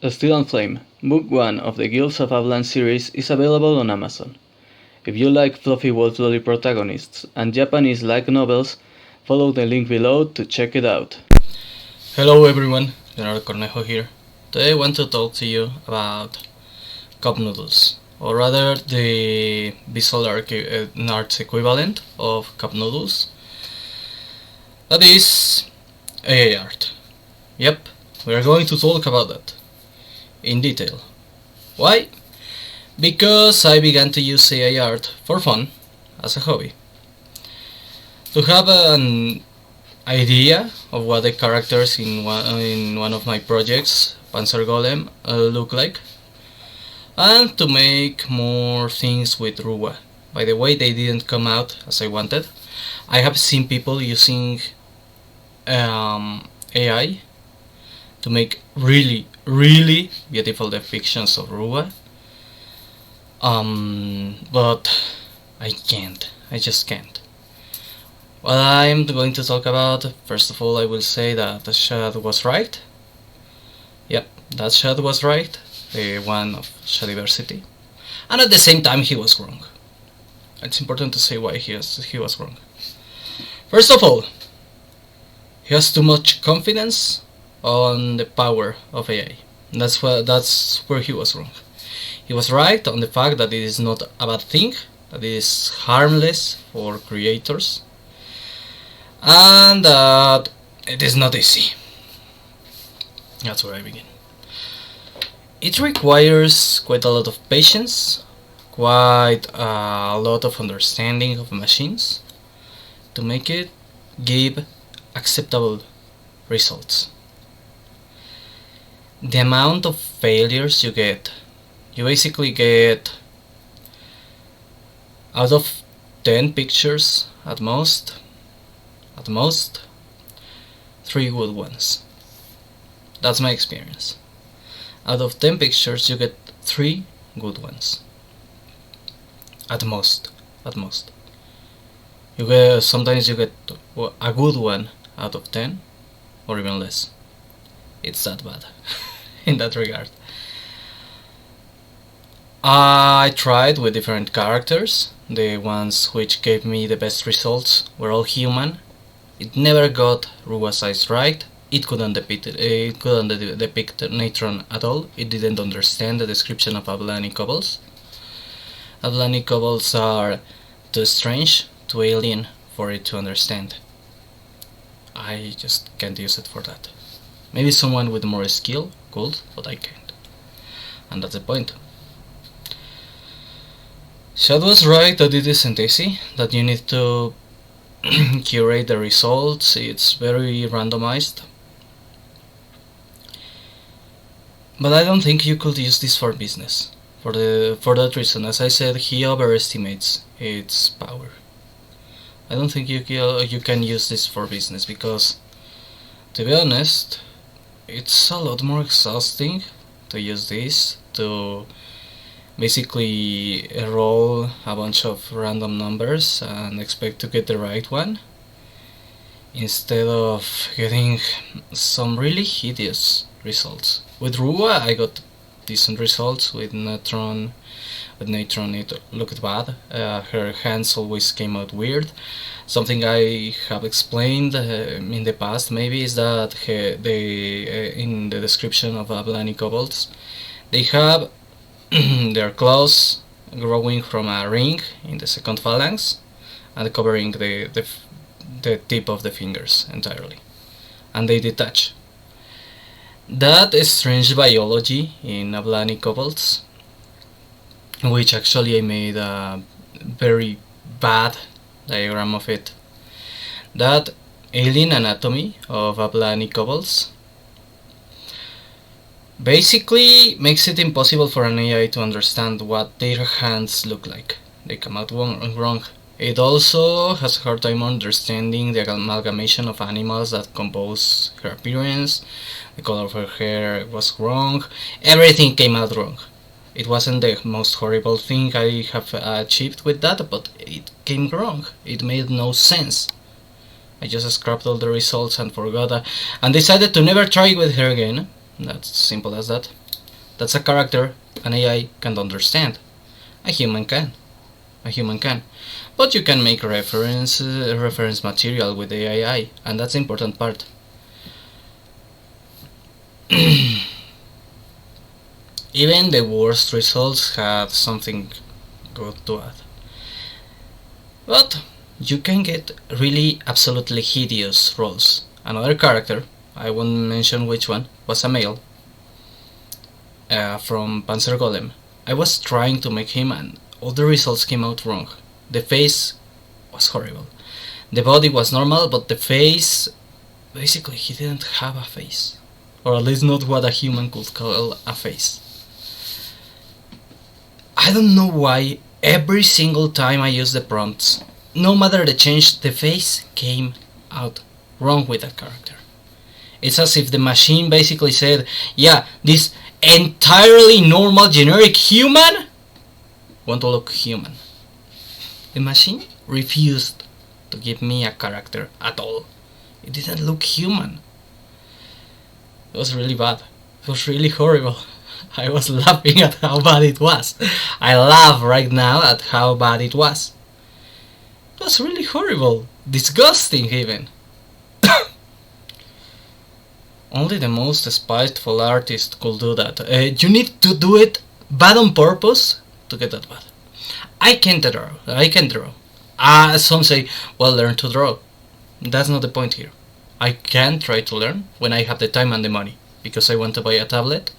Steel and Flame, Book 1 of the Guilds of Avlaan series is available on Amazon. If you like fluffy wolf lolly protagonists and Japanese light novels, follow the link below to check it out. Hello everyone, Leonardo Cornejo here. Today I want to talk to you about cup noodles, or rather the visual arts equivalent of cup noodles. That is AI art. Yep, we are going to talk about that in detail. Why? Because I began to use AI art for fun, as a hobby. To have an idea of what the characters in one of my projects, Panzer Golem, look like, and to make more things with Ruwa. By the way, they didn't come out as I wanted. I have seen people using AI to make really beautiful depictions of Ruwa, but I just can't. What I'm going to talk about, first of all, I will say that the shot was right. Yep, that shot was right, the one of Shadiversity. And at the same time, he was wrong. It's important to say why he was wrong. First of all, he has too much confidence on the power of AI. That's where he was wrong. He was right on the fact that it is not a bad thing, that it is harmless for creators, and that it is not easy. That's where I begin. It requires quite a lot of patience, quite a lot of understanding of machines to make it give acceptable results. The amount of failures you basically get out of 10 pictures at most 3 good ones. That's my experience. Out of 10 pictures you get 3 good ones. At most. Sometimes you get a good one out of 10 or even less. It's that bad in that regard. I tried with different characters. The ones which gave me the best results were all human. It never got Ruwa's eyes right. It couldn't depict Natron at all. It didn't understand the description of Avlaan kobolds. Avlaan kobolds are too strange, too alien for it to understand. I just can't use it for that. Maybe someone with more skill could, but I can't. And that's the point. Shad was right that it isn't easy, that you need to curate the results. It's very randomized. But I don't think you could use this for business. For that reason, as I said, he overestimates its power. I don't think you can use this for business because, to be honest, it's a lot more exhausting to use this to basically roll a bunch of random numbers and expect to get the right one, instead of getting some really hideous results. With Ruwa I got decent results. With Natron it looked bad. Her hands always came out weird. Something I have explained in the past maybe is that in the description of Avlaan kobolds, they have their claws growing from a ring in the second phalanx and covering the tip of the fingers entirely, and they detach. That is strange biology in Avlaan kobolds, which actually I made a very bad diagram of it. That alien anatomy of Avlaan kobolds basically makes it impossible for an AI to understand what their hands look like. They come out wrong. It also has a hard time understanding the amalgamation of animals that compose her appearance. The color of her hair was wrong. Everything came out wrong. It wasn't the most horrible thing I have achieved with that, but it came wrong. It made no sense. I just scrapped all the results and forgot and decided to never try with her again. That's simple as that. That's a character an AI can't understand. A human can. A human can. But you can make reference material with the AI, and that's the important part. Even the worst results had something good to add. But you can get really absolutely hideous roles. Another character, I won't mention which one, was a male from Panzer Golem. I was trying to make him and all the results came out wrong. The face was horrible. The body was normal, but the face, basically he didn't have a face. Or at least not what a human could call a face. I don't know why every single time I use the prompts, no matter the change, the face came out wrong with that character. It's as if the machine basically said, yeah, this entirely normal generic human won't look human. The machine refused to give me a character at all. It didn't look human. It was really bad. It was really horrible. I was laughing at how bad it was. I laugh right now at how bad it was. It was really horrible. Disgusting even. Only the most spiteful artist could do that. You need to do it bad on purpose to get that bad. I can't draw. I can draw. Some say, well, learn to draw. That's not the point here. I can try to learn when I have the time and the money, because I want to buy a tablet,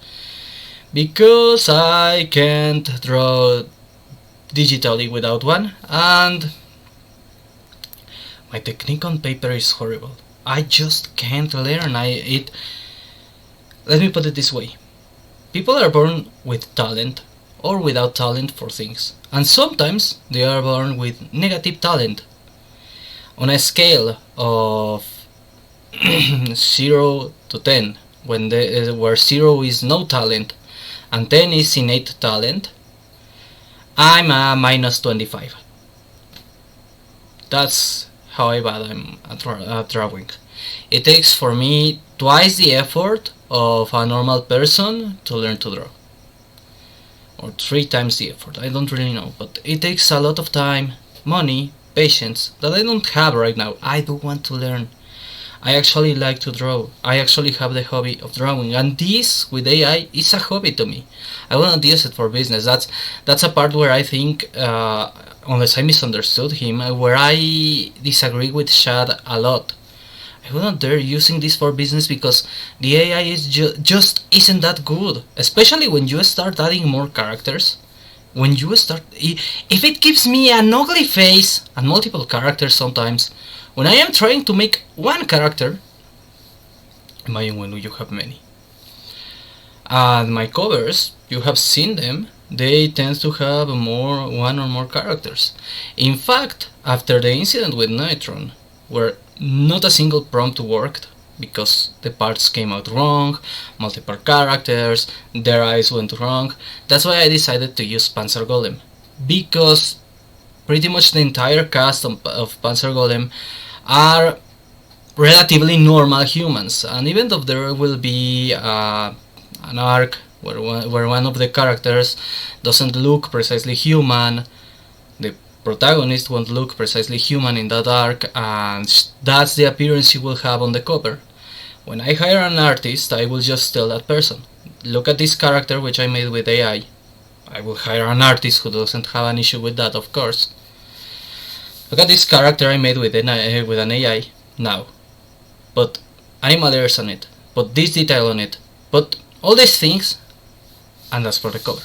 because I can't draw digitally without one, and my technique on paper is horrible. I just can't learn. Let me put it this way. People are born with talent or without talent for things, and sometimes they are born with negative talent. On a scale of 0 to 10, where 0 is no talent and 10 is innate talent, I'm a minus 25. That's how bad I'm at drawing. It takes for me twice the effort of a normal person to learn to draw. Or 3 times the effort, I don't really know, but it takes a lot of time, money, patience that I don't have right now. I do want to learn. I actually like to draw. I actually have the hobby of drawing, and this with AI is a hobby to me. I will not use it for business. That's a part where I think, unless I misunderstood him, where I disagree with Shad a lot. I will not dare using this for business because the AI is just isn't that good, especially when you start adding more characters. When you start, if it gives me an ugly face and multiple characters sometimes, when I am trying to make one character, imagine when you have many. And my covers, you have seen them, they tend to have one or more characters. In fact, after the incident with Neutron, where not a single prompt worked, because the parts came out wrong, multiple characters, their eyes went wrong, that's why I decided to use Panzer Golem. Because pretty much the entire cast of Panzer Golem are relatively normal humans, and even though there will be an arc where one of the characters doesn't look precisely human, the protagonist won't look precisely human in that arc, and that's the appearance you will have on the cover. When I hire an artist, I will just tell that person, look at this character which I made with AI. I will hire an artist who doesn't have an issue with that, of course. Look at this character I made with an AI now. Put animal ears on it, put this detail on it, put all these things, and that's for the cover.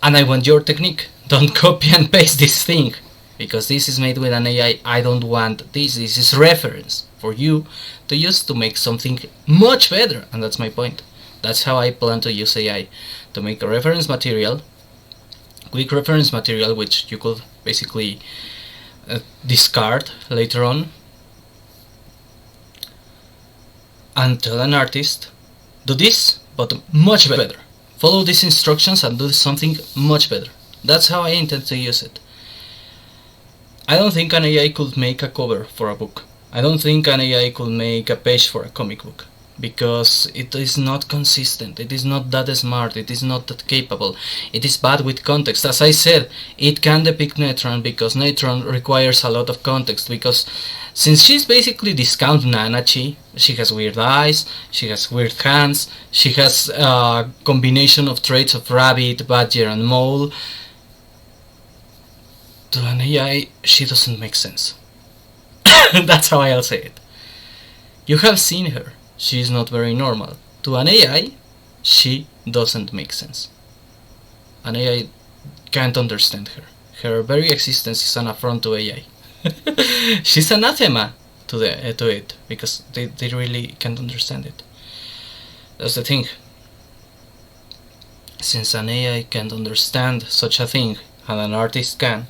And I want your technique. Don't copy and paste this thing, because this is made with an AI. I don't want this. This is reference for you to use to make something much better, and that's my point. That's how I plan to use AI, to make a reference material, quick reference material, which you could basically discard later on, and tell an artist, do this, but much better. Follow these instructions and do something much better. That's how I intend to use it. I don't think an AI could make a cover for a book. I don't think an AI could make a page for a comic book. because it is not consistent, it is not that smart, it is not that capable, it is bad with context. As I said, it can depict Neutron because Neutron requires a lot of context, because since she's basically discount Nanachi, she has weird eyes, she has weird hands, she has a combination of traits of rabbit, badger and mole. To an AI, she doesn't make sense. That's how I'll say it. You have seen her, she is not very normal. To an AI, she doesn't make sense. An AI can't understand her. Her very existence is an affront to AI. She's anathema to it, because they really can't understand it. That's the thing. Since an AI can't understand such a thing, and an artist can,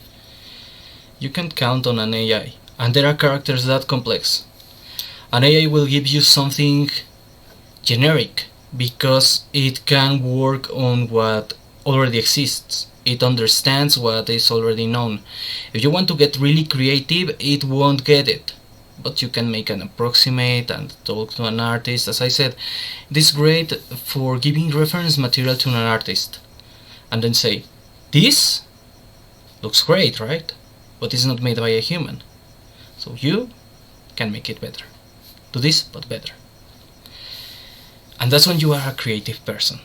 you can't count on an AI. And there are characters that complex. An AI will give you something generic because it can work on what already exists. It understands what is already known. If you want to get really creative, it won't get it. But you can make an approximate and talk to an artist. As I said, it is great for giving reference material to an artist and then say, this looks great, right? But it's not made by a human. So you can make it better. Do this, but better. And that's when you are a creative person.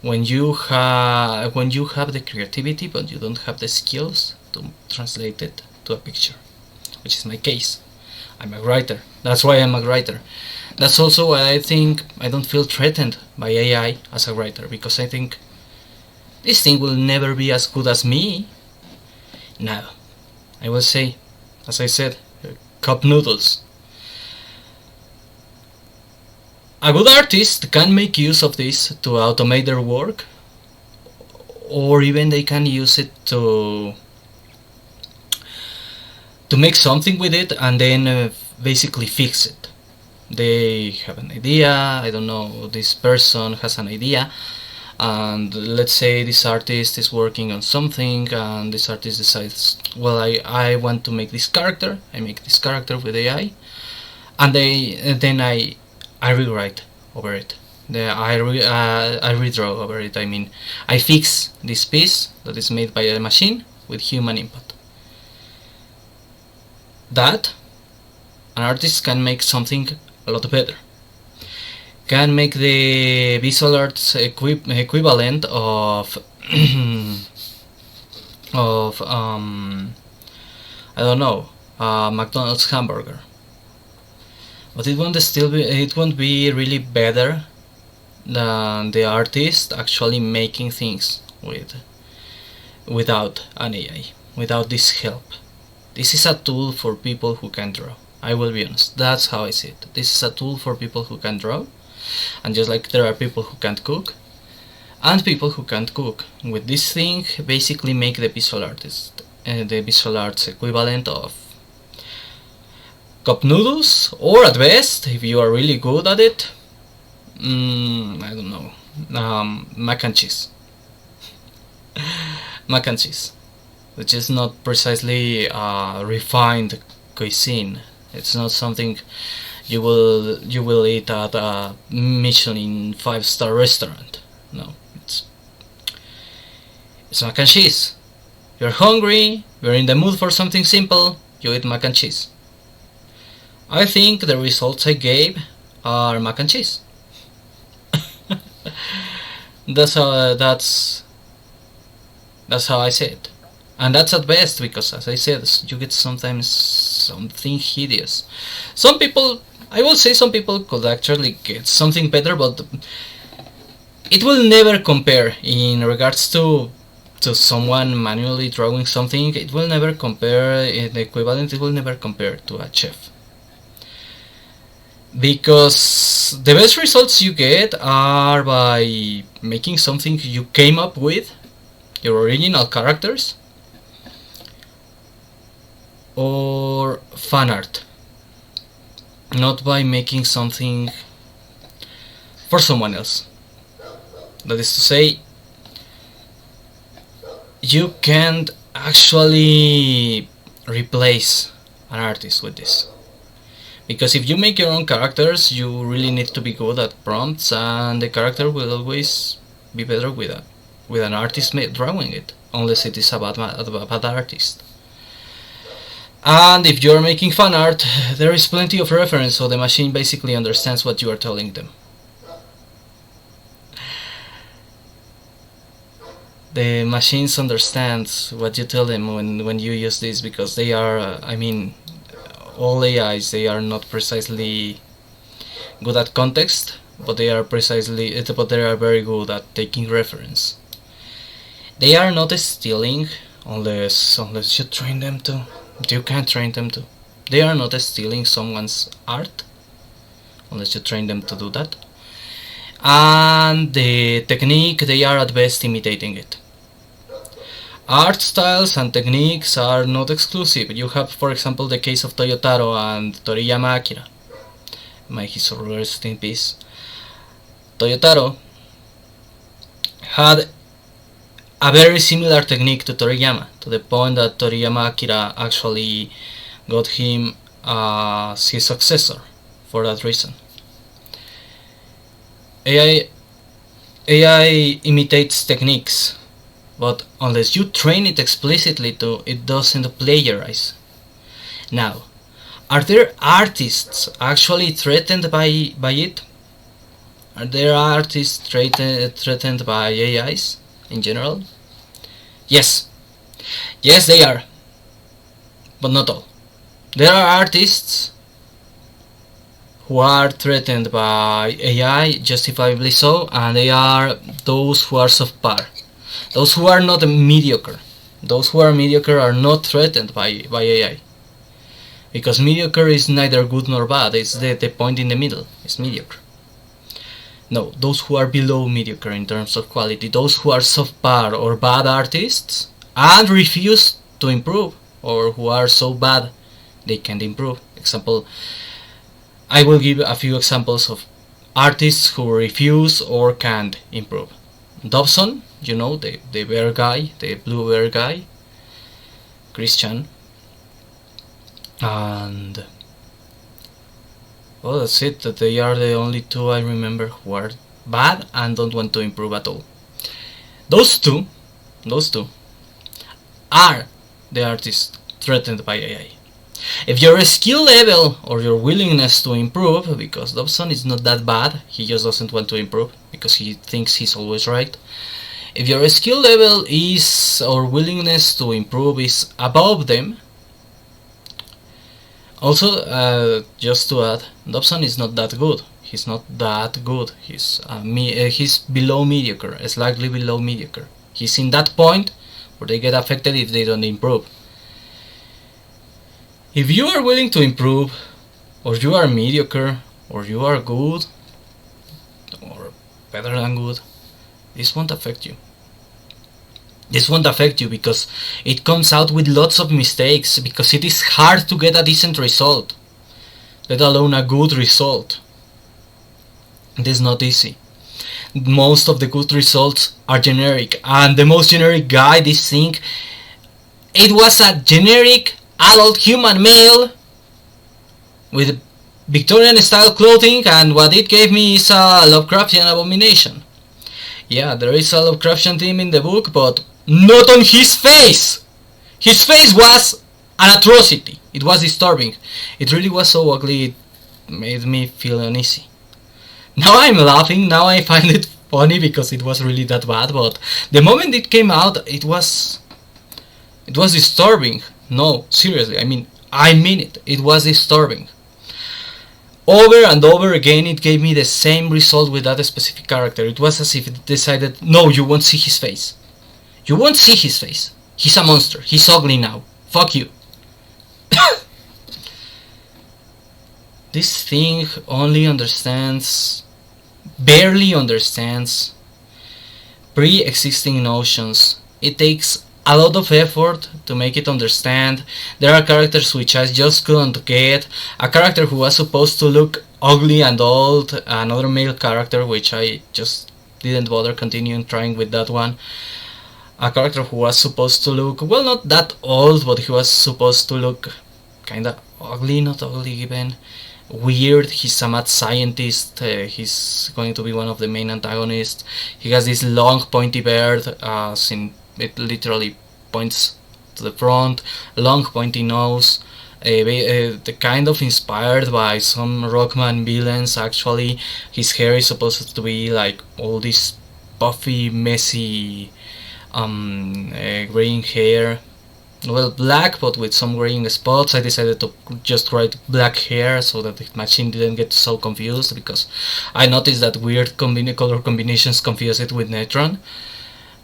When you have the creativity, but you don't have the skills to translate it to a picture, which is my case. I'm a writer. That's why I'm a writer. That's also why I think I don't feel threatened by AI as a writer, because I think this thing will never be as good as me. Now, I will say, as I said, cup noodles. A good artist can make use of this to automate their work, or even they can use it to make something with it and then basically fix it. They have an idea, I don't know, this person has an idea, and let's say this artist is working on something, and this artist decides, well, I want to make this character. I make this character with AI, and then I rewrite over it. I redraw over it. I mean, I fix this piece that is made by a machine with human input. That an artist can make something a lot better. Can make the visual arts equivalent of of I don't know, McDonald's hamburger. But it won't be really better than the artist actually making things without an AI, without this help. This is a tool for people who can draw. I will be honest. That's how I see it. This is a tool for people who can draw, and just like there are people who can't cook, and people who can't cook. With this thing, basically make the visual arts equivalent of cup noodles, or at best, if you are really good at it, I don't know, mac and cheese. Mac and cheese, which is not precisely refined cuisine. It's not something you will eat at a Michelin 5-star restaurant. No, it's mac and cheese. You're hungry, you're in the mood for something simple, you eat mac and cheese. I think the results I gave are mac and cheese. That's how I say it. And that's at best, because as I said, you get sometimes something hideous. Some people could actually get something better, but it will never compare in regards to someone manually drawing something. It will never compare, the equivalent, it will never compare to a chef. Because the best results you get are by making something you came up with, your original characters, or fan art, not by making something for someone else. That is to say, you can't actually replace an artist with this, Because if you make your own characters, you really need to be good at prompts, and the character will always be better with an artist drawing it, unless it is a bad artist. And if you're making fan art, there is plenty of reference, so the machine basically understands what you are telling them. The machines understand what you tell them when you use this, because they are, all AIs, they are not precisely good at context, but they are very good at taking reference. They are not stealing unless you train them to. You can't train them to. They are not stealing someone's art unless you train them to do that. And the technique, they are at best imitating it. Art styles and techniques are not exclusive. You have, for example, the case of Toyotaro and Toriyama Akira. May his soul rest in peace. Toyotaro had a very similar technique to Toriyama, to the point that Toriyama Akira actually got him as his successor for that reason. AI imitates techniques, but unless you train it explicitly to, it doesn't plagiarize. Now, are there artists actually threatened by it? Are there artists threatened by AIs in general? Yes. Yes, they are. But not all. There are artists who are threatened by AI, justifiably so, and they are those who are subpar. Those who are not mediocre. Those who are mediocre are not threatened by AI. Because mediocre is neither good nor bad, it's the point in the middle, it's mediocre. No, those who are below mediocre in terms of quality, those who are subpar or bad artists and refuse to improve, or who are so bad they can't improve. Example, I will give a few examples of artists who refuse or can't improve. Dobson, you know, the bear guy, the blue bear guy, Christian, and well, that's it. That they are the only two I remember who are bad and don't want to improve at all. Those two are the artists threatened by AI. If your skill level or your willingness to improve, because Dobson is not that bad, he just doesn't want to improve because he thinks he's always right. If your skill level is, or willingness to improve is above them. Also, just to add, Dobson is not that good. He's not that good. He's below mediocre, slightly below mediocre. He's in that point where they get affected if they don't improve. If you are willing to improve, or you are mediocre, or you are good, or better than good, this won't affect you. This won't affect you because it comes out with lots of mistakes, because it is hard to get a decent result, let alone a good result. It is not easy. Most of the good results are generic, and the most generic guy, this thing, it was a generic adult human male with Victorian style clothing, and what it gave me is a Lovecraftian abomination. Yeah, there is a Lovecraftian theme in the book, but not on his face! His face was an atrocity. It was disturbing. It really was so ugly, it made me feel uneasy. Now I'm laughing, now I find it funny because it was really that bad, but the moment it came out, it was disturbing. No, seriously, I mean it. It was disturbing. Over and over again, it gave me the same result with that specific character. It was as if it decided, no, you won't see his face. You won't see his face. He's a monster. He's ugly now. Fuck you. This thing barely understands pre-existing notions. It takes a lot of effort to make it understand. There are characters which I just couldn't get. A character who was supposed to look ugly and old. Another male character which I just didn't bother continuing trying with that one. A character who was supposed to look, well, not that old, but he was supposed to look kinda ugly, not ugly even. weird. He's a mad scientist. He's going to be one of the main antagonists. He has this long pointy beard, it literally points to the front, long pointy nose. The kind of inspired by some Rockman villains. Actually, his hair is supposed to be like all this puffy, messy, graying hair. Well, black, but with some graying spots. I decided to just write black hair so that the machine didn't get so confused, because I noticed that weird color combinations confuse it with Netron.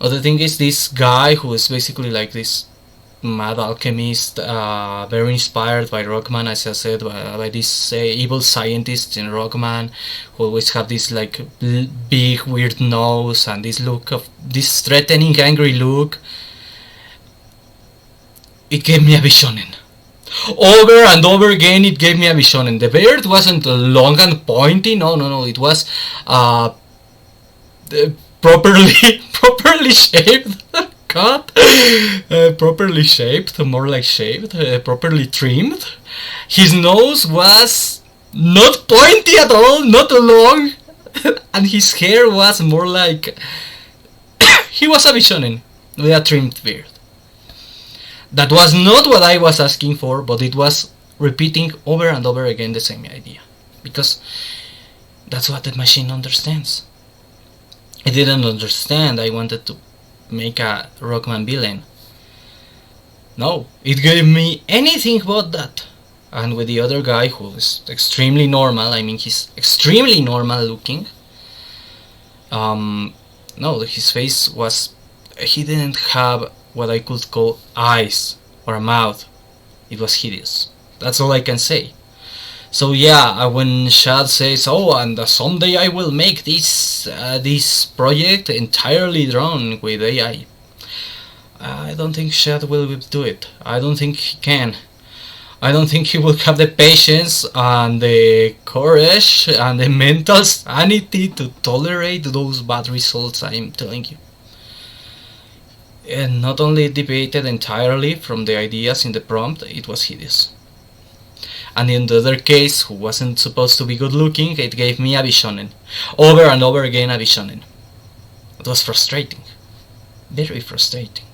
But the thing is, this guy who is basically like this mad alchemist, very inspired by Rockman, as I said, by this evil scientist in Rockman, who always have this like big weird nose and this look of this threatening, angry look. It gave me a Bishonen. Over and over again, it gave me a Bishonen. The beard wasn't long and pointy. No. It was properly shaped. Cut. Properly shaped. More like shaved. Properly trimmed. His nose was not pointy at all. Not long. And his hair was more like... he was a Bishonen with a trimmed beard. That was not what I was asking for, but it was repeating over and over again the same idea. Because that's what the machine understands. It didn't understand I wanted to make a Rockman villain. No, it gave me anything but that. And with the other guy, who is extremely normal, I mean, he's extremely normal looking. No, his face was... he didn't have what I could call eyes or a mouth. It was hideous. That's all I can say. So yeah, when Shad says, "Oh, and someday I will make this project entirely drawn with AI," I don't think Shad will do it. I don't think he can. I don't think he will have the patience and the courage and the mental sanity to tolerate those bad results, I'm telling you. And not only debated entirely from the ideas in the prompt, it was hideous. And in the other case, who wasn't supposed to be good looking, it gave me a Bishonen. Over and over again a Bishonen. It was frustrating. Very frustrating.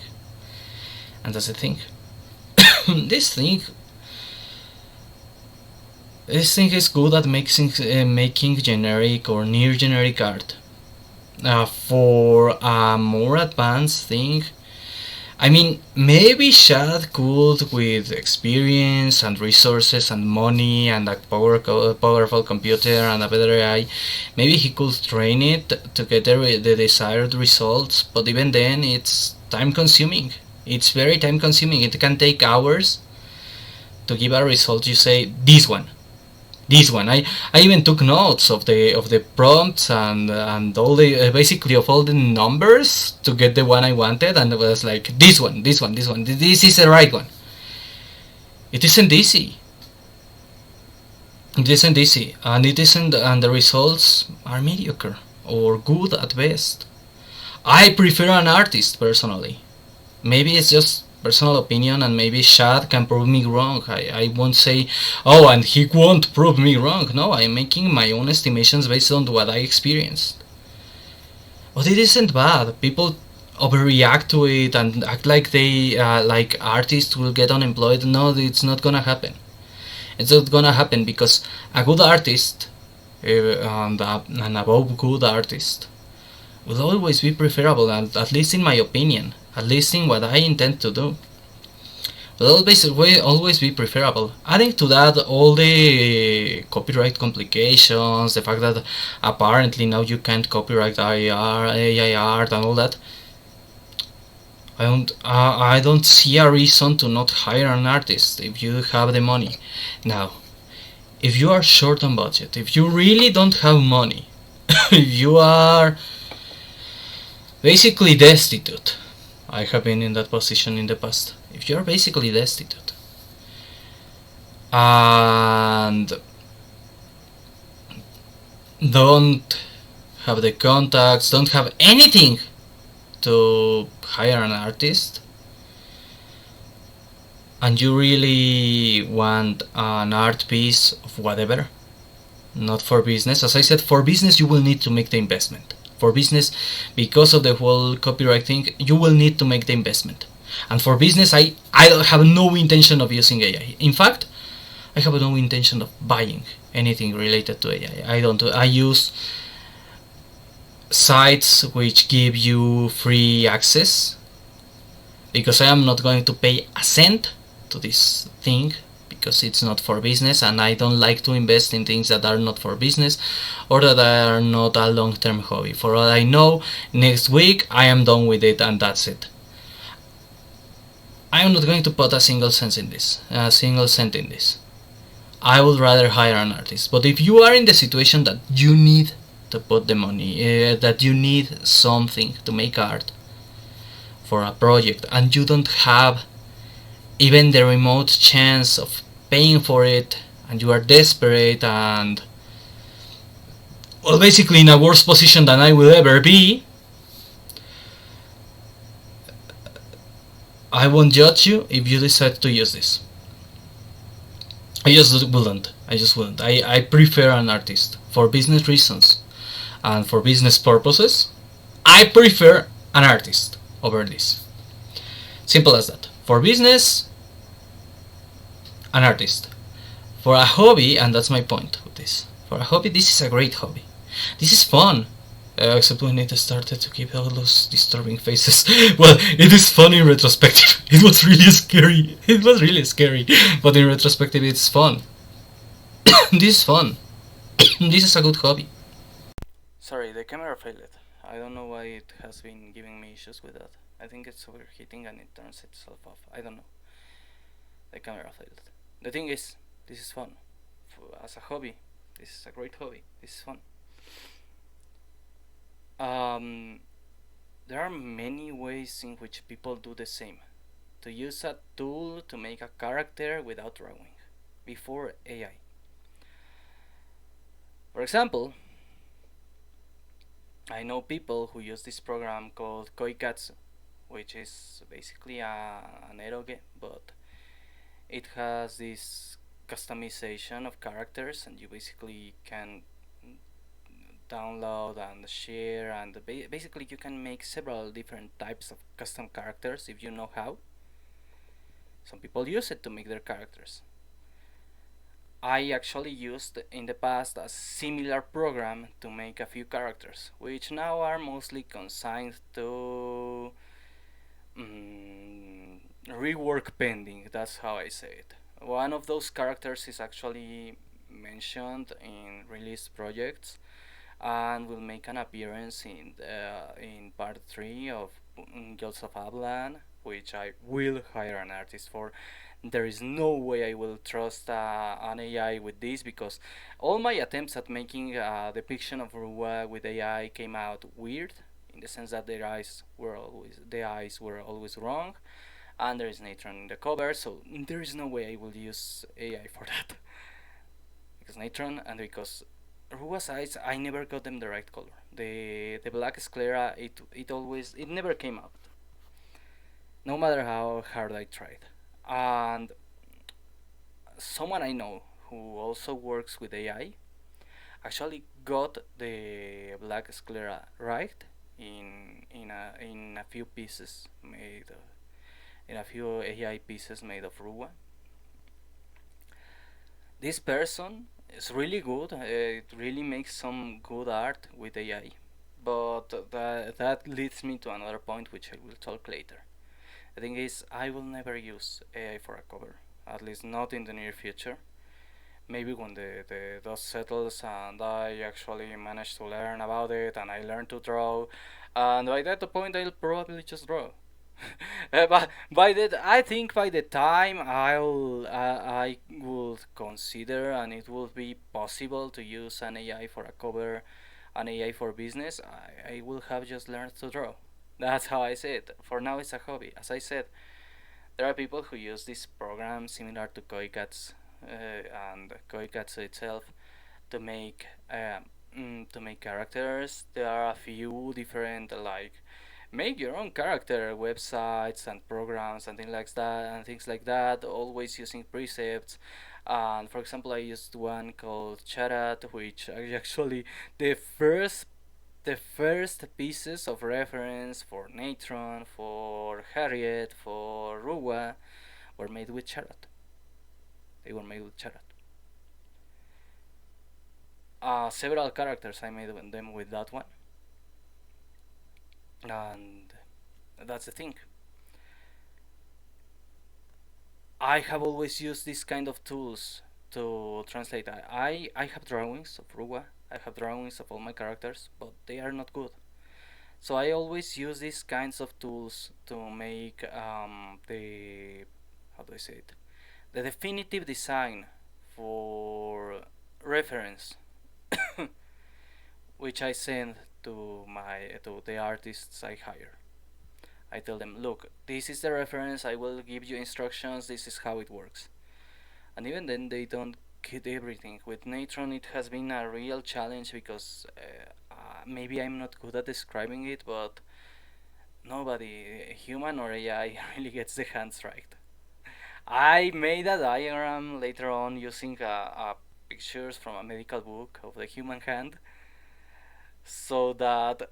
And that's the thing. This thing is good at making generic or near generic art. For a more advanced thing, I mean, maybe Shad could, with experience and resources and money and a powerful computer and a better AI, maybe he could train it to get the desired results, but even then it's time consuming. It's very time consuming. It can take hours to give a result. You say, this one. I even took notes of the prompts and all the basically of all the numbers to get the one I wanted, and it was like this one. This is the right one. It isn't easy. And the results are mediocre or good at best. I prefer an artist personally. Maybe it's just personal opinion, and maybe Shad can prove me wrong. I won't say, oh, and he won't prove me wrong. No, I'm making my own estimations based on what I experienced. But it isn't bad. People overreact to it and act like they like artists will get unemployed. No, it's not gonna happen. It's not gonna happen because a good artist and above good artist will always be preferable, and at least in my opinion, at least in what I intend to do, will always be preferable. Adding to that all the copyright complications, the fact that apparently now you can't copyright AI art and all that, I don't see a reason to not hire an artist if you have the money. Now, if you are short on budget, if you really don't have money, if you are basically destitute, I have been in that position in the past. If you're basically destitute and don't have the contacts, don't have anything to hire an artist, and you really want an art piece of whatever, not for business. As I said, for business you will need to make the investment. For business, because of the whole copyright thing, you will need to make the investment. And for business, I have no intention of using AI. In fact, I have no intention of buying anything related to AI. I don't. I use sites which give you free access because I am not going to pay a cent to this thing because it's not for business, and I don't like to invest in things that are not for business or that are not a long-term hobby. For all I know, next week I am done with it and that's it. I am not going to put a single cent in this. I would rather hire an artist. But if you are in the situation that you need to put the money, that you need something to make art for a project, and you don't have even the remote chance of paying for it, and you are desperate and, well, basically in a worse position than I will ever be, I won't judge you if you decide to use this. I just wouldn't. I prefer an artist for business reasons and for business purposes. I prefer an artist over this. Simple as that. For business, an artist. For a hobby, and that's my point with this. For a hobby, this is a great hobby. This is fun. Except when it started to give all those disturbing faces. Well, it is fun in retrospective. It was really scary. It was really scary. But in retrospective, it's fun. This is fun. This is a good hobby. Sorry, the camera failed. I don't know why it has been giving me issues with that. I think it's overheating and it turns itself off. I don't know. The camera failed. The thing is, this is fun. As a hobby, this is a great hobby. This is fun. There are many ways in which people do the same. To use a tool to make a character without drawing, before AI. For example, I know people who use this program called Koikatsu, which is basically an eroge, but it has this customization of characters, and you basically can download and share, and basically you can make several different types of custom characters if you know how. Some people use it to make their characters. I actually used in the past a similar program to make a few characters, which now are mostly consigned to rework pending. That's how I say it. One of those characters is actually mentioned in released projects and will make an appearance in part 3 of Guilds of Avlaan, which I will hire an artist for. There is no way I will trust an AI with this, because all my attempts at making a depiction of Rua with AI came out weird, in the sense that the eyes were always wrong, and there is Natron in the cover, so there is no way I will use AI for that. Because Natron, and because Rua's eyes, I never got them the right color. The black sclera, it never came out, no matter how hard I tried. And someone I know who also works with AI actually got the black sclera right in a few pieces made in a few AI pieces made of Rua. This person is really good. It really makes some good art with AI. But that leads me to another point, which I will talk later. The thing is, I will never use AI for a cover, at least not in the near future. Maybe when the dust settles and I actually manage to learn about it and I learn to draw, and by that point I'll probably just draw. But I think by the time I will consider and it will be possible to use an AI for a cover, an AI for business, I will have just learned to draw. That's how I see it. For now, it's a hobby. As I said, there are people who use this program similar to Koikatsu and Koikatsu itself to make characters. There are a few different, like, make your own character websites and programs and things like that, always using precepts. And for example, I used one called Charat, which are actually the first the first pieces of reference for Natron, for Harriet, for Ruwa were made with Charat. They were made with Charat. Several characters I made them with that one, and that's the thing. I have always used this kind of tools to translate. I have drawings of Ruwa. I have drawings of all my characters, but they are not good. So I always use these kinds of tools to make the, how do I say it, the definitive design for reference, which I send to the artists I hire. I tell them, look, this is the reference. I will give you instructions. This is how it works. And even then, they don't get everything. With Natron, it has been a real challenge because maybe I'm not good at describing it, but nobody, human or AI, really gets the hands right. I made a diagram later on using pictures from a medical book of the human hand, so that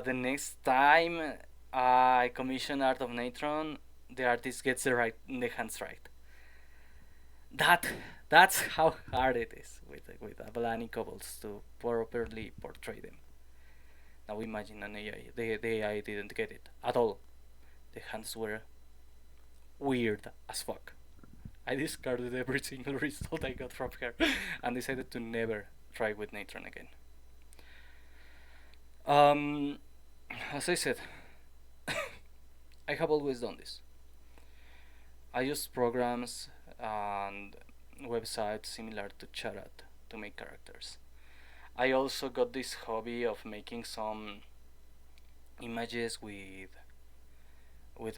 the next time I commission art of Natron, the artist gets the hands right. That that's how hard it is with Avlaan cobbles to properly portray them. Now imagine an AI. The AI didn't get it at all. The hands were weird as fuck. I discarded every single result I got from her and decided to never try with Natron again. Um, as I said, I have always done this. I use programs and websites similar to Charat to make characters. I also got this hobby of making some images with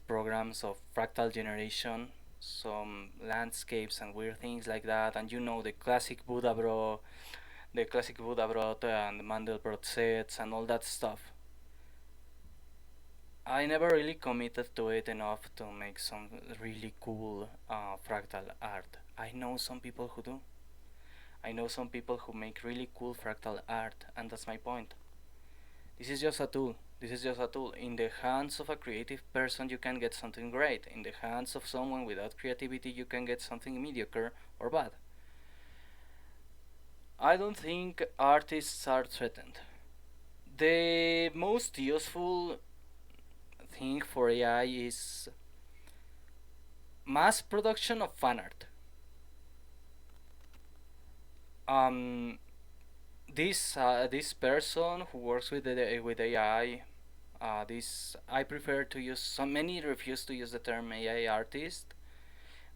programs of fractal generation, some landscapes and weird things like that. And you know the classic Buddha Brot and Mandelbrot sets and all that stuff. I never really committed to it enough to make some really cool fractal art. I know some people who do. I know some people who make really cool fractal art, and that's my point. This is just a tool. This is just a tool. In the hands of a creative person, you can get something great. In the hands of someone without creativity, you can get something mediocre or bad. I don't think artists are threatened. The most useful thing for AI is mass production of fan art. Um, this person who works with AI, this I prefer to use. So many refuse to use the term AI artist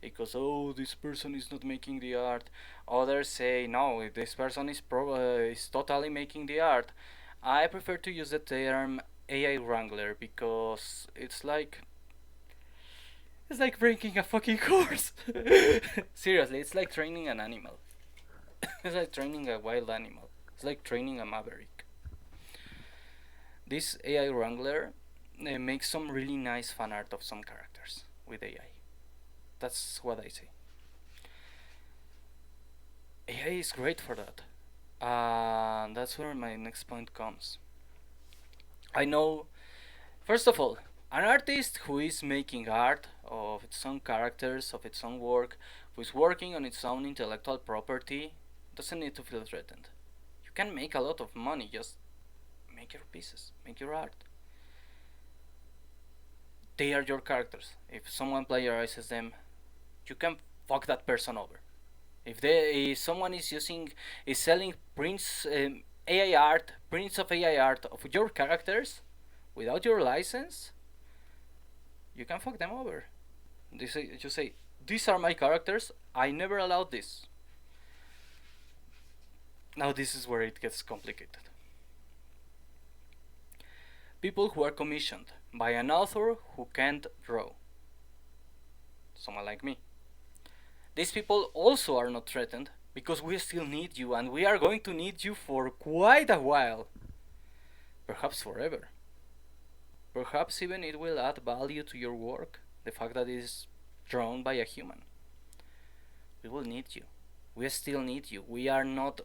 because oh, this person is not making the art. Others say no, this person is totally making the art. I prefer to use the term AI wrangler because it's like breaking a fucking horse. Seriously, it's like training an animal. It's like training a wild animal. It's like training a maverick. This AI wrangler makes some really nice fan art of some characters with AI. That's what I say. AI is great for that. And that's where my next point comes. I know, first of all, an artist who is making art of its own characters, of its own work, who is working on its own intellectual property, doesn't need to feel threatened. You can make a lot of money, just make your pieces, make your art. They are your characters. If someone plagiarizes them, you can fuck that person over. If someone is selling prints AI art, prints of AI art of your characters without your license, you can fuck them over. You say, these are my characters. I never allowed this. Now this is where it gets complicated. People who are commissioned by an author who can't draw. Someone like me. These people also are not threatened because we still need you and we are going to need you for quite a while. Perhaps forever. Perhaps even it will add value to your work, the fact that it is drawn by a human. We will need you. We still need you. We are not.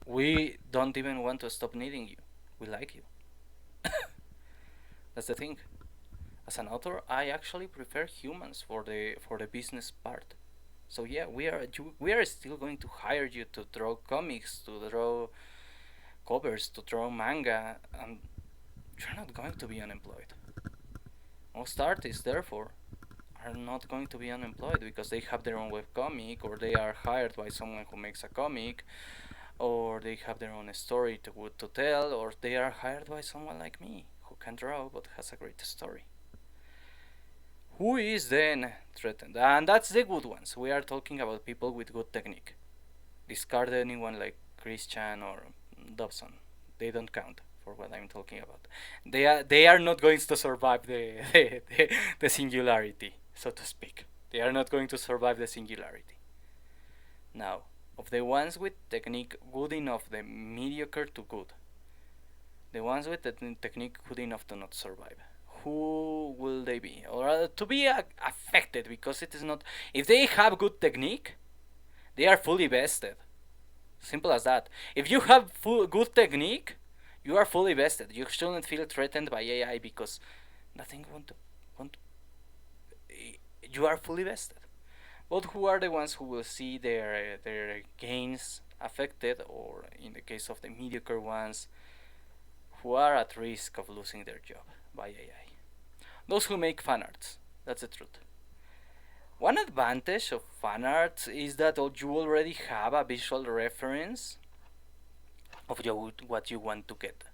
We don't even want to stop needing you. We like you. That's the thing. As an author, I actually prefer humans for the business part. So yeah, we are still going to hire you to draw comics, to draw covers, to draw manga, and you're not going to be unemployed. Most artists, therefore, are not going to be unemployed because they have their own webcomic, or they are hired by someone who makes a comic, or they have their own story to tell, or they are hired by someone like me who can draw but has a great story. Who is then threatened? And that's the good ones. We are talking about people with good technique. Discard anyone like Christian or Dobson. They don't count for what I'm talking about. They are not going to survive the singularity, so to speak. They are not going to survive the singularity. Now, of the ones with technique good enough, the mediocre to good, the ones with the technique good enough to not survive, who will they be? Or to be affected, because it is not. If they have good technique, they are fully vested. Simple as that. If you have good technique, you are fully vested. You shouldn't feel threatened by AI because nothing won't. You are fully vested. But who are the ones who will see their gains affected, or in the case of the mediocre ones, who are at risk of losing their job by AI? Those who make fan arts. That's the truth. One advantage of fan art is that you already have a visual reference of what you want to get.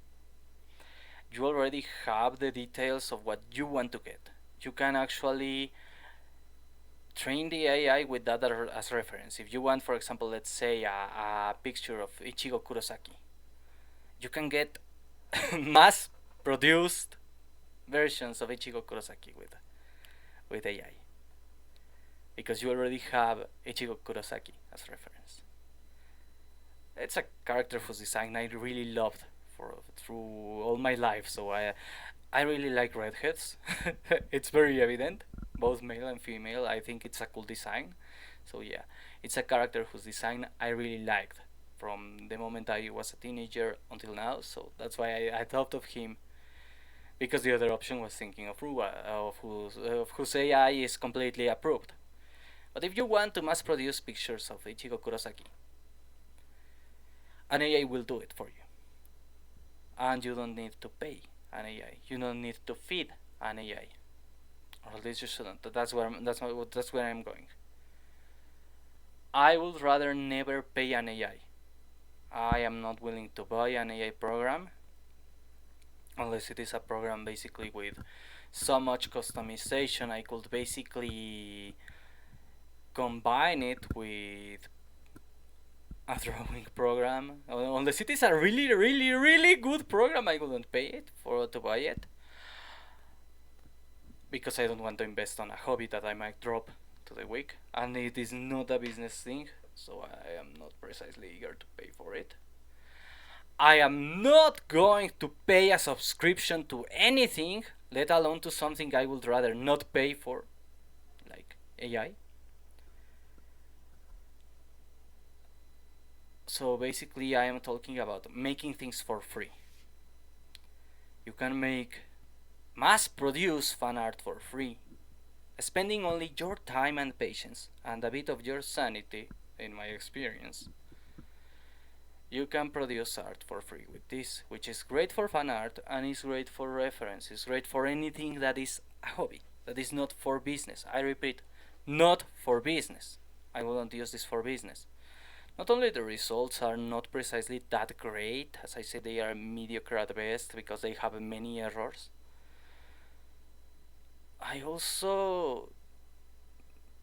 You already have the details of what you want to get. You can actually train the AI with that as reference. If you want, for example, let's say a picture of Ichigo Kurosaki, you can get mass produced versions of Ichigo Kurosaki with AI, because you already have Ichigo Kurosaki as reference. It's a character whose design I really loved through all my life, so I really like redheads. It's very evident, both male and female. I think it's a cool design. So yeah, it's a character whose design I really liked from the moment I was a teenager until now. So that's why I thought of him, because the other option was thinking of Rua, of whose AI is completely approved. But if you want to mass produce pictures of Ichigo Kurosaki, an AI will do it for you. And you don't need to pay an AI. You don't need to feed an AI. Or at least you shouldn't. That's where I'm going. I would rather never pay an AI. I am not willing to buy an AI program unless it is a program basically with so much customization. I could basically combine it with a drawing program. Unless it is a really, really, really good program, I wouldn't pay it to buy it, because I don't want to invest on a hobby that I might drop to the week, and it is not a business thing, so I am not precisely eager to pay for it. I am not going to pay a subscription to anything, let alone to something I would rather not pay for, like AI. So basically, I am talking about making things for free. You can mass produce fan art for free, spending only your time and patience and a bit of your sanity, in my experience. You can produce art for free with this, which is great for fan art and is great for reference. It's great for anything that is a hobby, that is not for business. I repeat, not for business. I wouldn't use this for business. Not only the results are not precisely that great, as I said, they are mediocre at best because they have many errors. I also,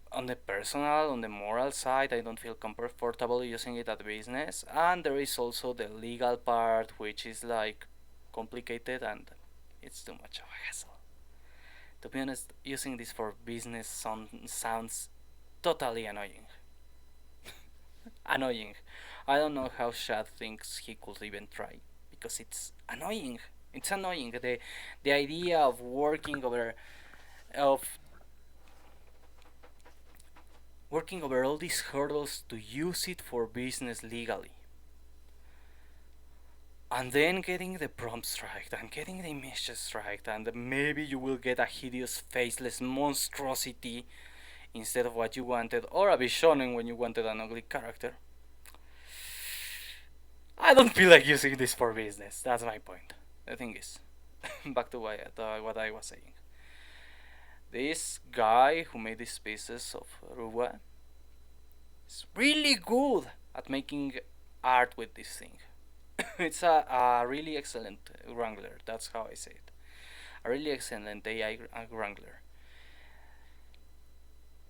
on the moral side, I don't feel comfortable using it at business, and there is also the legal part, which is like complicated and it's too much of a hassle. To be honest, using this for business sounds totally annoying. Annoying. I don't know how Shad thinks he could even try, because it's annoying. It's annoying. The idea of working over of working over all these hurdles to use it for business legally. And then getting the prompts right, and getting the images right, and maybe you will get a hideous, faceless monstrosity instead of what you wanted, or a Bishonen when you wanted an ugly character. I don't feel like using this for business. That's my point. The thing is, back to what I was saying. This guy who made these pieces of Ruwa is really good at making art with this thing. It's a really excellent wrangler. That's how I say it. A really excellent AI wrangler.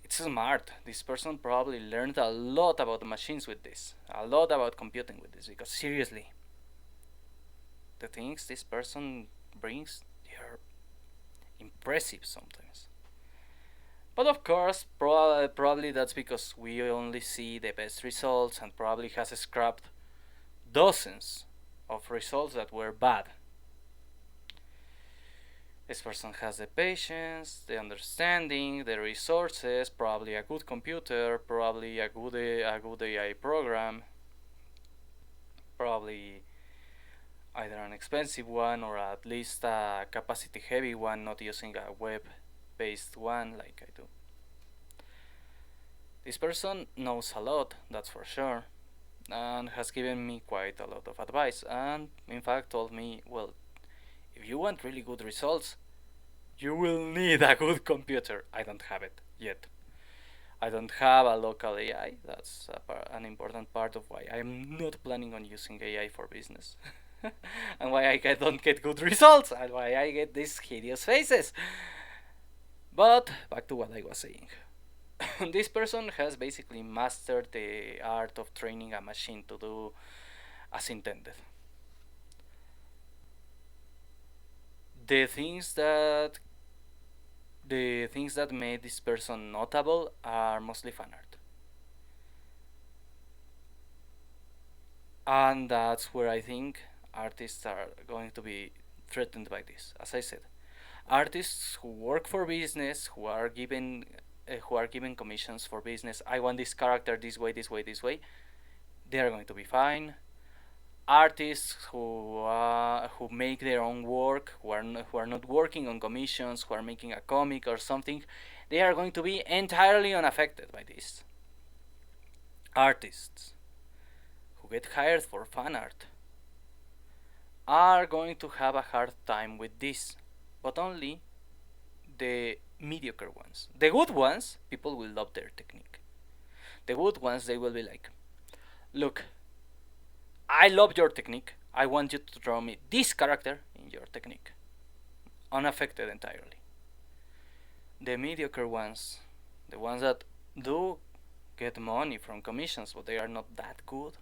It's smart. This person probably learned a lot about the machines with this, a lot about computing with this. Because seriously, the things this person brings, they're impressive sometimes. But of course, probably that's because we only see the best results, and probably has scrapped dozens of results that were bad. This person has the patience, the understanding, the resources, probably a good computer, probably a good AI program, probably either an expensive one or at least a capacity heavy one, not using a web based one like I do. This person knows a lot, that's for sure, and has given me quite a lot of advice, and in fact told me, well, if you want really good results, you will need a good computer. I don't have it yet. I don't have a local AI. That's an important part of why I'm not planning on using AI for business. And why I don't get good results, and why I get these hideous faces. But back to what I was saying. This person has basically mastered the art of training a machine to do as intended. The things that the things that made this person notable are mostly fan art. And that's where I think artists are going to be threatened by this. As I said, artists who work for business, who are given commissions for business, I want this character this way, this way, this way, they are going to be fine. Artists who make their own work, who are not working on commissions, who are making a comic or something, they are going to be entirely unaffected by this. Artists who get hired for fan art are going to have a hard time with this, but only the mediocre ones. The good ones, people will love their technique. The good ones, they will be like, look, I love your technique. I want you to draw me this character in your technique. Unaffected entirely. The mediocre ones, the ones that do get money from commissions, but they are not that good,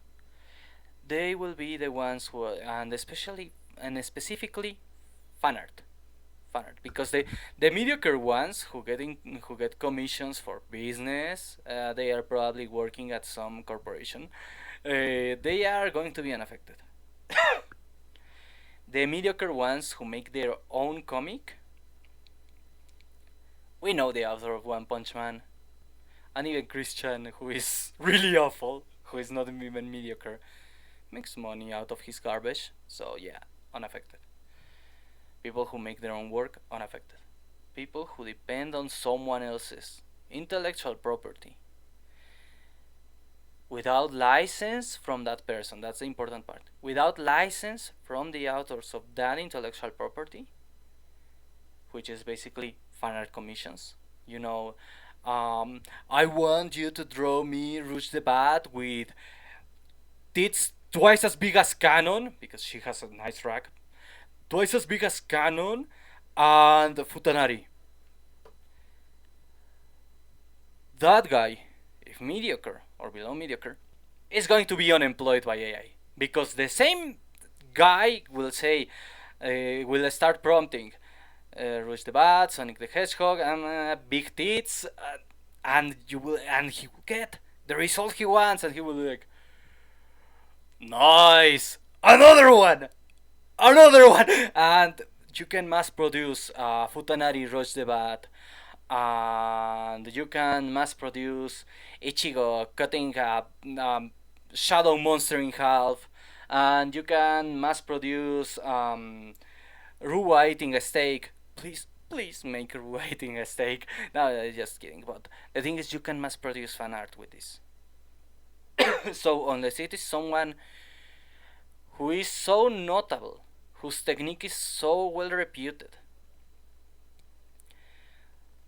they will be the ones who, and specifically fan art. Fan art, because the mediocre ones who get commissions for business, they are probably working at some corporation. They are going to be unaffected. The mediocre ones who make their own comic, we know the author of One Punch Man, and even Christian, who is really awful, who is not even mediocre, makes money out of his garbage. So yeah, unaffected. People who make their own work, unaffected. People who depend on someone else's intellectual property without license from that person, that's the important part. Without license from the authors of that intellectual property, which is basically fan art commissions. You know, I want you to draw me Rouge the Bat with tits twice as big as Canon, because she has a nice rack, twice as big as Canon, and Futanari. That guy, if mediocre or below mediocre, is going to be unemployed by AI, because the same guy will say, will start prompting Rouge the Bat, Sonic the Hedgehog, and big tits, and he will get the result he wants, and he will be like, nice, another one, and you can mass produce Futanari Rouge the Bat and you can mass produce Ichigo cutting a shadow monster in half, and you can mass produce Rua eating a steak. Please make Rua eating a steak. No, just kidding. But the thing is, you can mass produce fan art with this. So unless it is someone who is so notable, whose technique is so well reputed,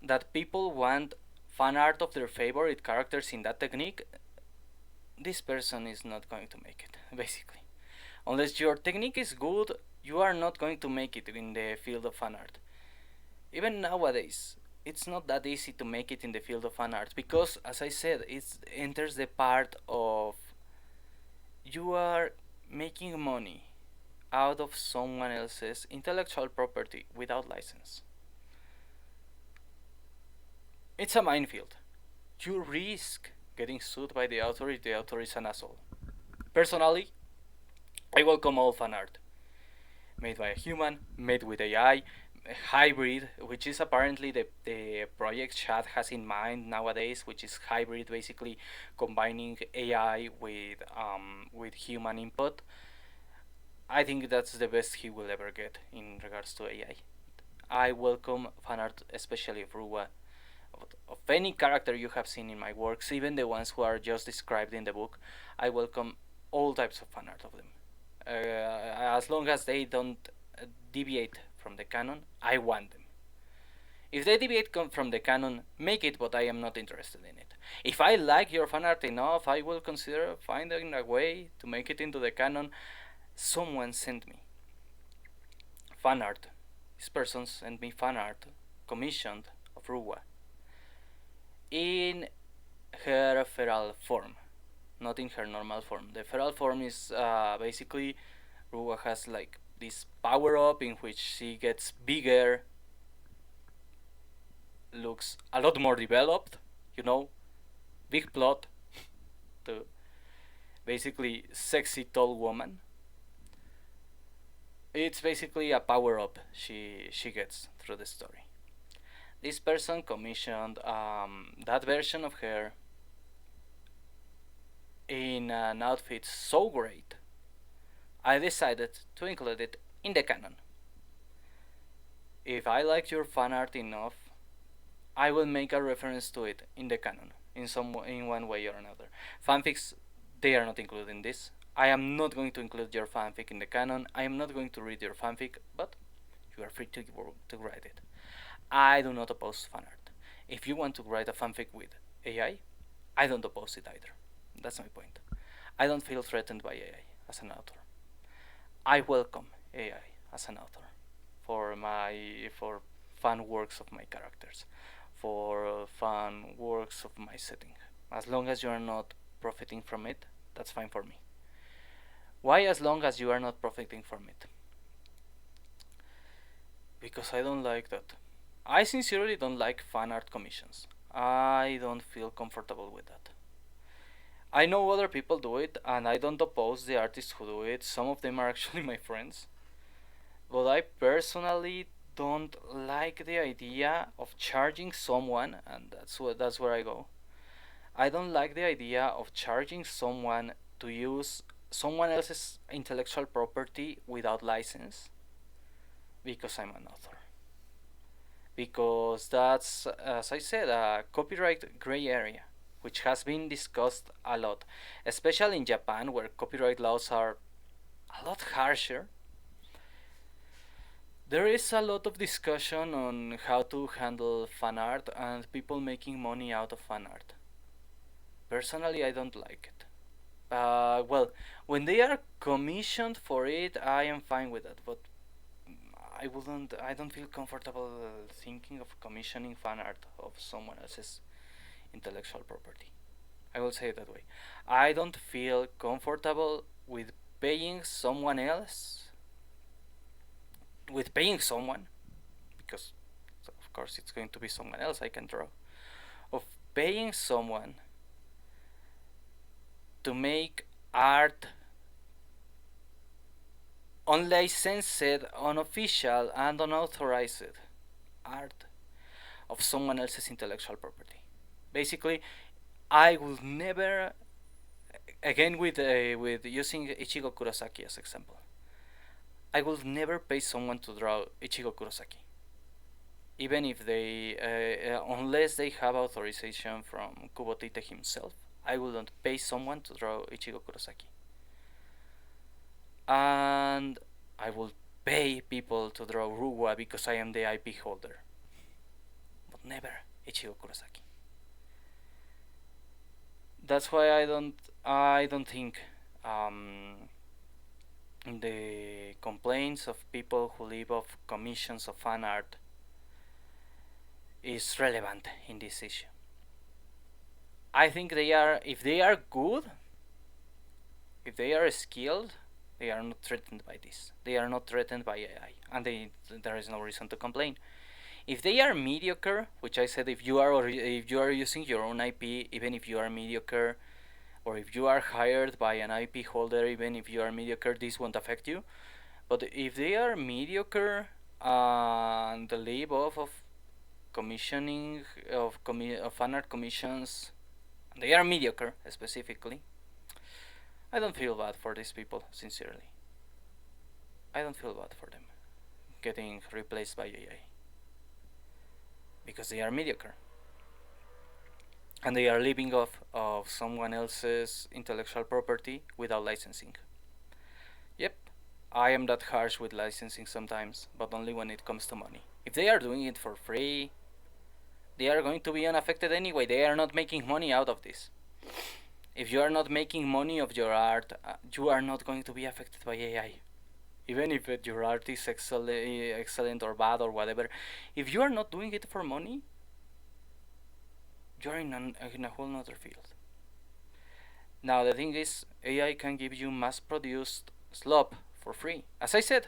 that people want fan art of their favorite characters in that technique, this person is not going to make it, basically. Unless your technique is good, you are not going to make it in the field of fan art. Even nowadays, it's not that easy to make it in the field of fan art because, as I said, it enters the part of you are making money out of someone else's intellectual property without license. It's a minefield. You risk getting sued by the author if the author is an asshole. Personally, I welcome all fan art. Made by a human, made with AI, hybrid, which is apparently the project Chad has in mind nowadays, which is hybrid, basically combining AI with human input. I think that's the best he will ever get in regards to AI. I welcome fan art, especially of Rua, of any character you have seen in my works, even the ones who are just described in the book. I welcome all types of fan art of them. As long as they don't deviate from the canon, I want them. If they deviate from the canon, make it, but I am not interested in it. If I like your fan art enough, I will consider finding a way to make it into the canon. Someone sent me fan art. This person sent me fan art commissioned of Rua in her feral form, not in her normal form. The feral form is basically Rua has like this power up in which she gets bigger, looks a lot more developed, you know, big plot, the basically sexy tall woman. It's basically a power up she gets through the story. This person commissioned that version of her in an outfit so great, I decided to include it in the canon. If I like your fan art enough, I will make a reference to it in the canon in one way or another. Fanfics, they are not included in this. I am not going to include your fanfic in the canon. I am not going to read your fanfic, but you are free to write it. I do not oppose fan art. If you want to write a fanfic with I don't oppose it either. That's my point. I don't feel threatened by AI as an author. I welcome AI as an author for fun works of my characters, for fun works of my setting. As long as you are not profiting from it, that's fine for me. Why as long as you are not profiting from it? Because I don't like that. I sincerely don't like fan art commissions. I don't feel comfortable with that. I know other people do it, and I don't oppose the artists who do it. Some of them are actually my friends. But I personally don't like the idea of charging someone, and that's where I go. I don't like the idea of charging someone to use someone else's intellectual property without license because I'm an author. Because that's, as I said, a copyright gray area, which has been discussed a lot, especially in Japan, where copyright laws are a lot harsher. There is a lot of discussion on how to handle fan art and people making money out of fan art. Personally, I don't like it. Well, when they are commissioned for it, I am fine with that, but I don't feel comfortable thinking of commissioning fan art of someone else's intellectual property. I will say it that way. I don't feel comfortable with paying someone else, with paying someone, because of course it's going to be someone else I can draw, of paying someone to make art unlicensed, unofficial, and unauthorized art of someone else's intellectual property. Basically, I will never, again with using Ichigo Kurosaki as example, I will never pay someone to draw Ichigo Kurosaki, even if they, unless they have authorization from Kubotite himself. I will not pay someone to draw Ichigo Kurosaki, and I will pay people to draw Ruwa because I am the IP holder, but never Ichigo Kurosaki. That's why I don't think the complaints of people who live off commissions of fan art is relevant in this issue. I think if they are good, if they are skilled, they are not threatened by this. They are not threatened by AI, and there is no reason to complain. If they are mediocre, which I said, if you are using your own IP, even if you are mediocre, or if you are hired by an IP holder, even if you are mediocre, this won't affect you. But if they are mediocre and live off of commissioning of fan art commissions, and they are mediocre specifically, I don't feel bad for these people, sincerely. I don't feel bad for them getting replaced by AI, because they are mediocre and they are living off of someone else's intellectual property without licensing. Yep, I am that harsh with licensing sometimes, but only when it comes to money. If they are doing it for free, they are going to be unaffected anyway. They are not making money out of this. If you are not making money of your art, you are not going to be affected by AI. Even if your art is excellent or bad or whatever, if you are not doing it for money, you're in a whole other field. Now the thing is, AI can give you mass-produced slop for free. As I said,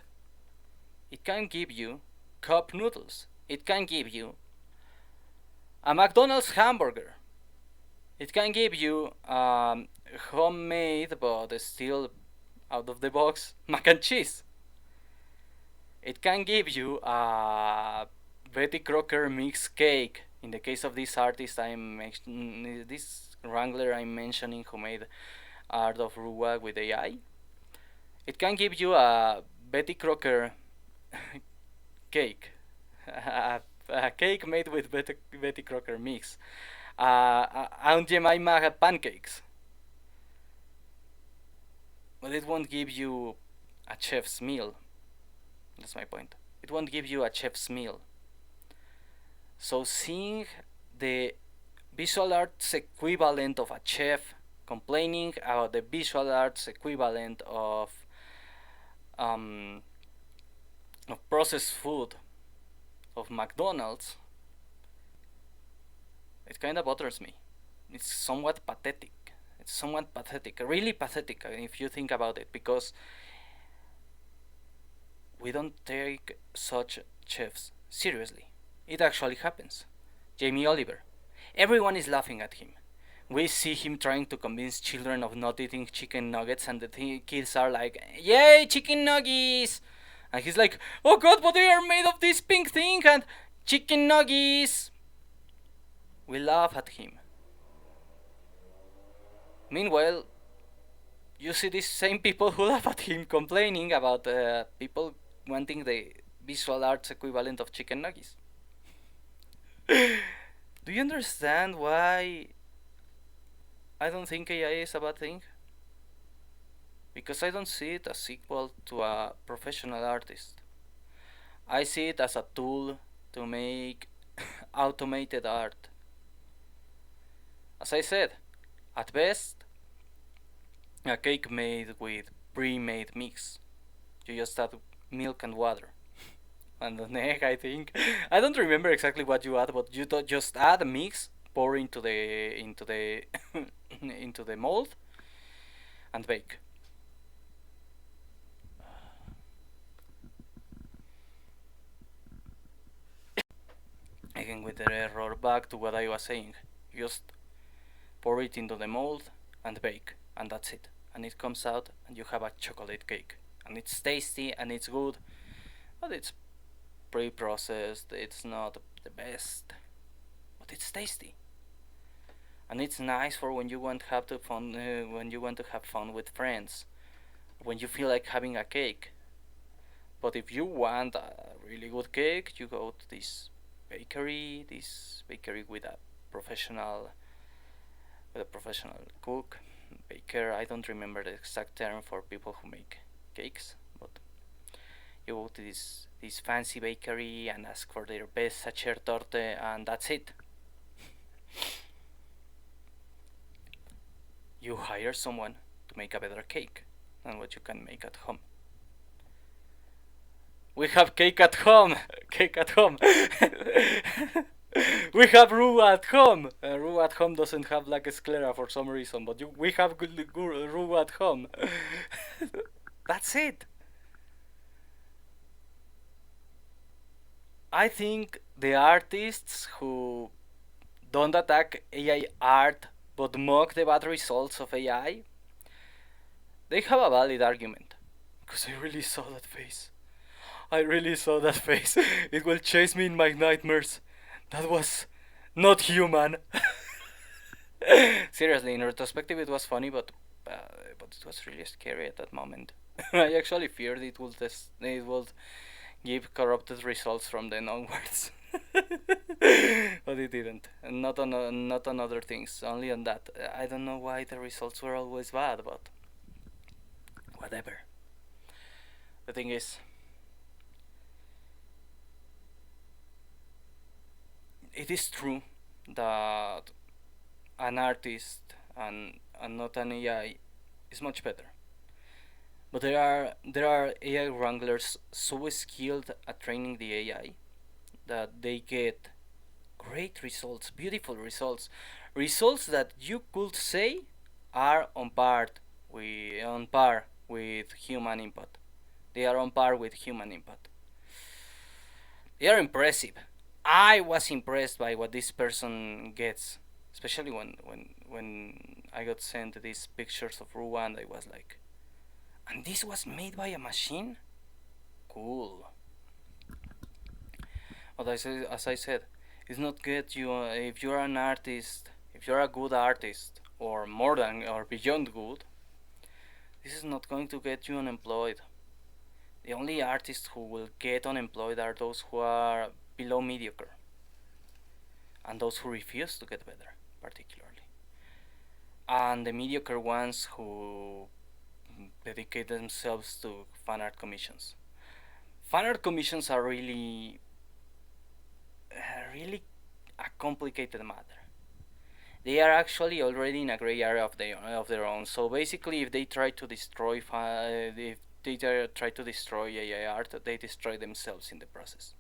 it can give you cup noodles. It can give you a McDonald's hamburger. It can give you homemade but still out of the box mac and cheese. It can give you a Betty Crocker mix cake. In the case of this artist, this wrangler I'm mentioning, who made art of Ruwa with AI. It can give you a Betty Crocker cake, a cake made with Betty Crocker mix, Aunt Jemima pancakes. But it won't give you a chef's meal. That's my point. It won't give you a chef's meal. So seeing the visual arts equivalent of a chef complaining about the visual arts equivalent of processed food of McDonald's, it kind of bothers me. It's somewhat pathetic. It's somewhat pathetic, really pathetic if you think about it, because we don't take such chefs seriously. It actually happens. Jamie Oliver. Everyone is laughing at him. We see him trying to convince children of not eating chicken nuggets, and the kids are like, "Yay, chicken nuggets!" And he's like, "Oh god, but they are made of this pink thing, and chicken nuggets!" We laugh at him. Meanwhile, you see these same people who laugh at him complaining about people wanting the visual arts equivalent of chicken nuggets. Do you understand why I don't think AI is a bad thing? Because I don't see it as equal to a professional artist. I see it as a tool to make automated art. As I said, at best, a cake made with pre-made mix. You just add milk and water. And an egg, I think. I don't remember exactly what you add, but you just add a mix, pour into the into the mold, and bake. Again with the error, back to what I was saying. Just pour it into the mold and bake, and that's it. And it comes out, and you have a chocolate cake, and it's tasty and it's good, but it's pre-processed. It's not the best. but it's tasty, and it's nice for when you want to have the fun, when you want to have fun with friends, when you feel like having a cake. But if you want a really good cake, you go to this bakery professional, with a professional cook, baker. I don't remember the exact term for people who make cakes, but you go to this fancy bakery and ask for their best sacerdote, and that's it. You hire someone to make a better cake than what you can make at home. We have cake at home. Cake at home. We have roux at home. Roux at home doesn't have like sclera for some reason, but we have roux at home. That's it. I think the artists who don't attack AI art but mock the bad results of AI, they have a valid argument. Because I really saw that face. I really saw that face. It will chase me in my nightmares. That was not human. Seriously, in retrospective, it was funny, but it was really scary at that moment. I actually feared it would give corrupted results from then onwards. But it didn't. And not on other things. Only on that. I don't know why the results were always bad, but whatever. The thing is, it is true that an artist and not an AI is much better. But there are AI wranglers so skilled at training the AI that they get great results, beautiful results, results that you could say are on par with human input. They are on par with human input. They are impressive. I was impressed by what this person gets, especially when I got sent these pictures of Rwanda. I was like, and this was made by a machine? Cool. But as I said, it's not good if you're an artist, if you're a good artist, or more than or beyond good, this is not going to get you unemployed. The only artists who will get unemployed are those who are below mediocre, and those who refuse to get better, particularly. And the mediocre ones who dedicate themselves to fan art commissions. Fan art commissions are really a complicated matter. They are actually already in a gray area of their own. So basically, if they try to destroy if they try to destroy AI art, they destroy themselves in the process.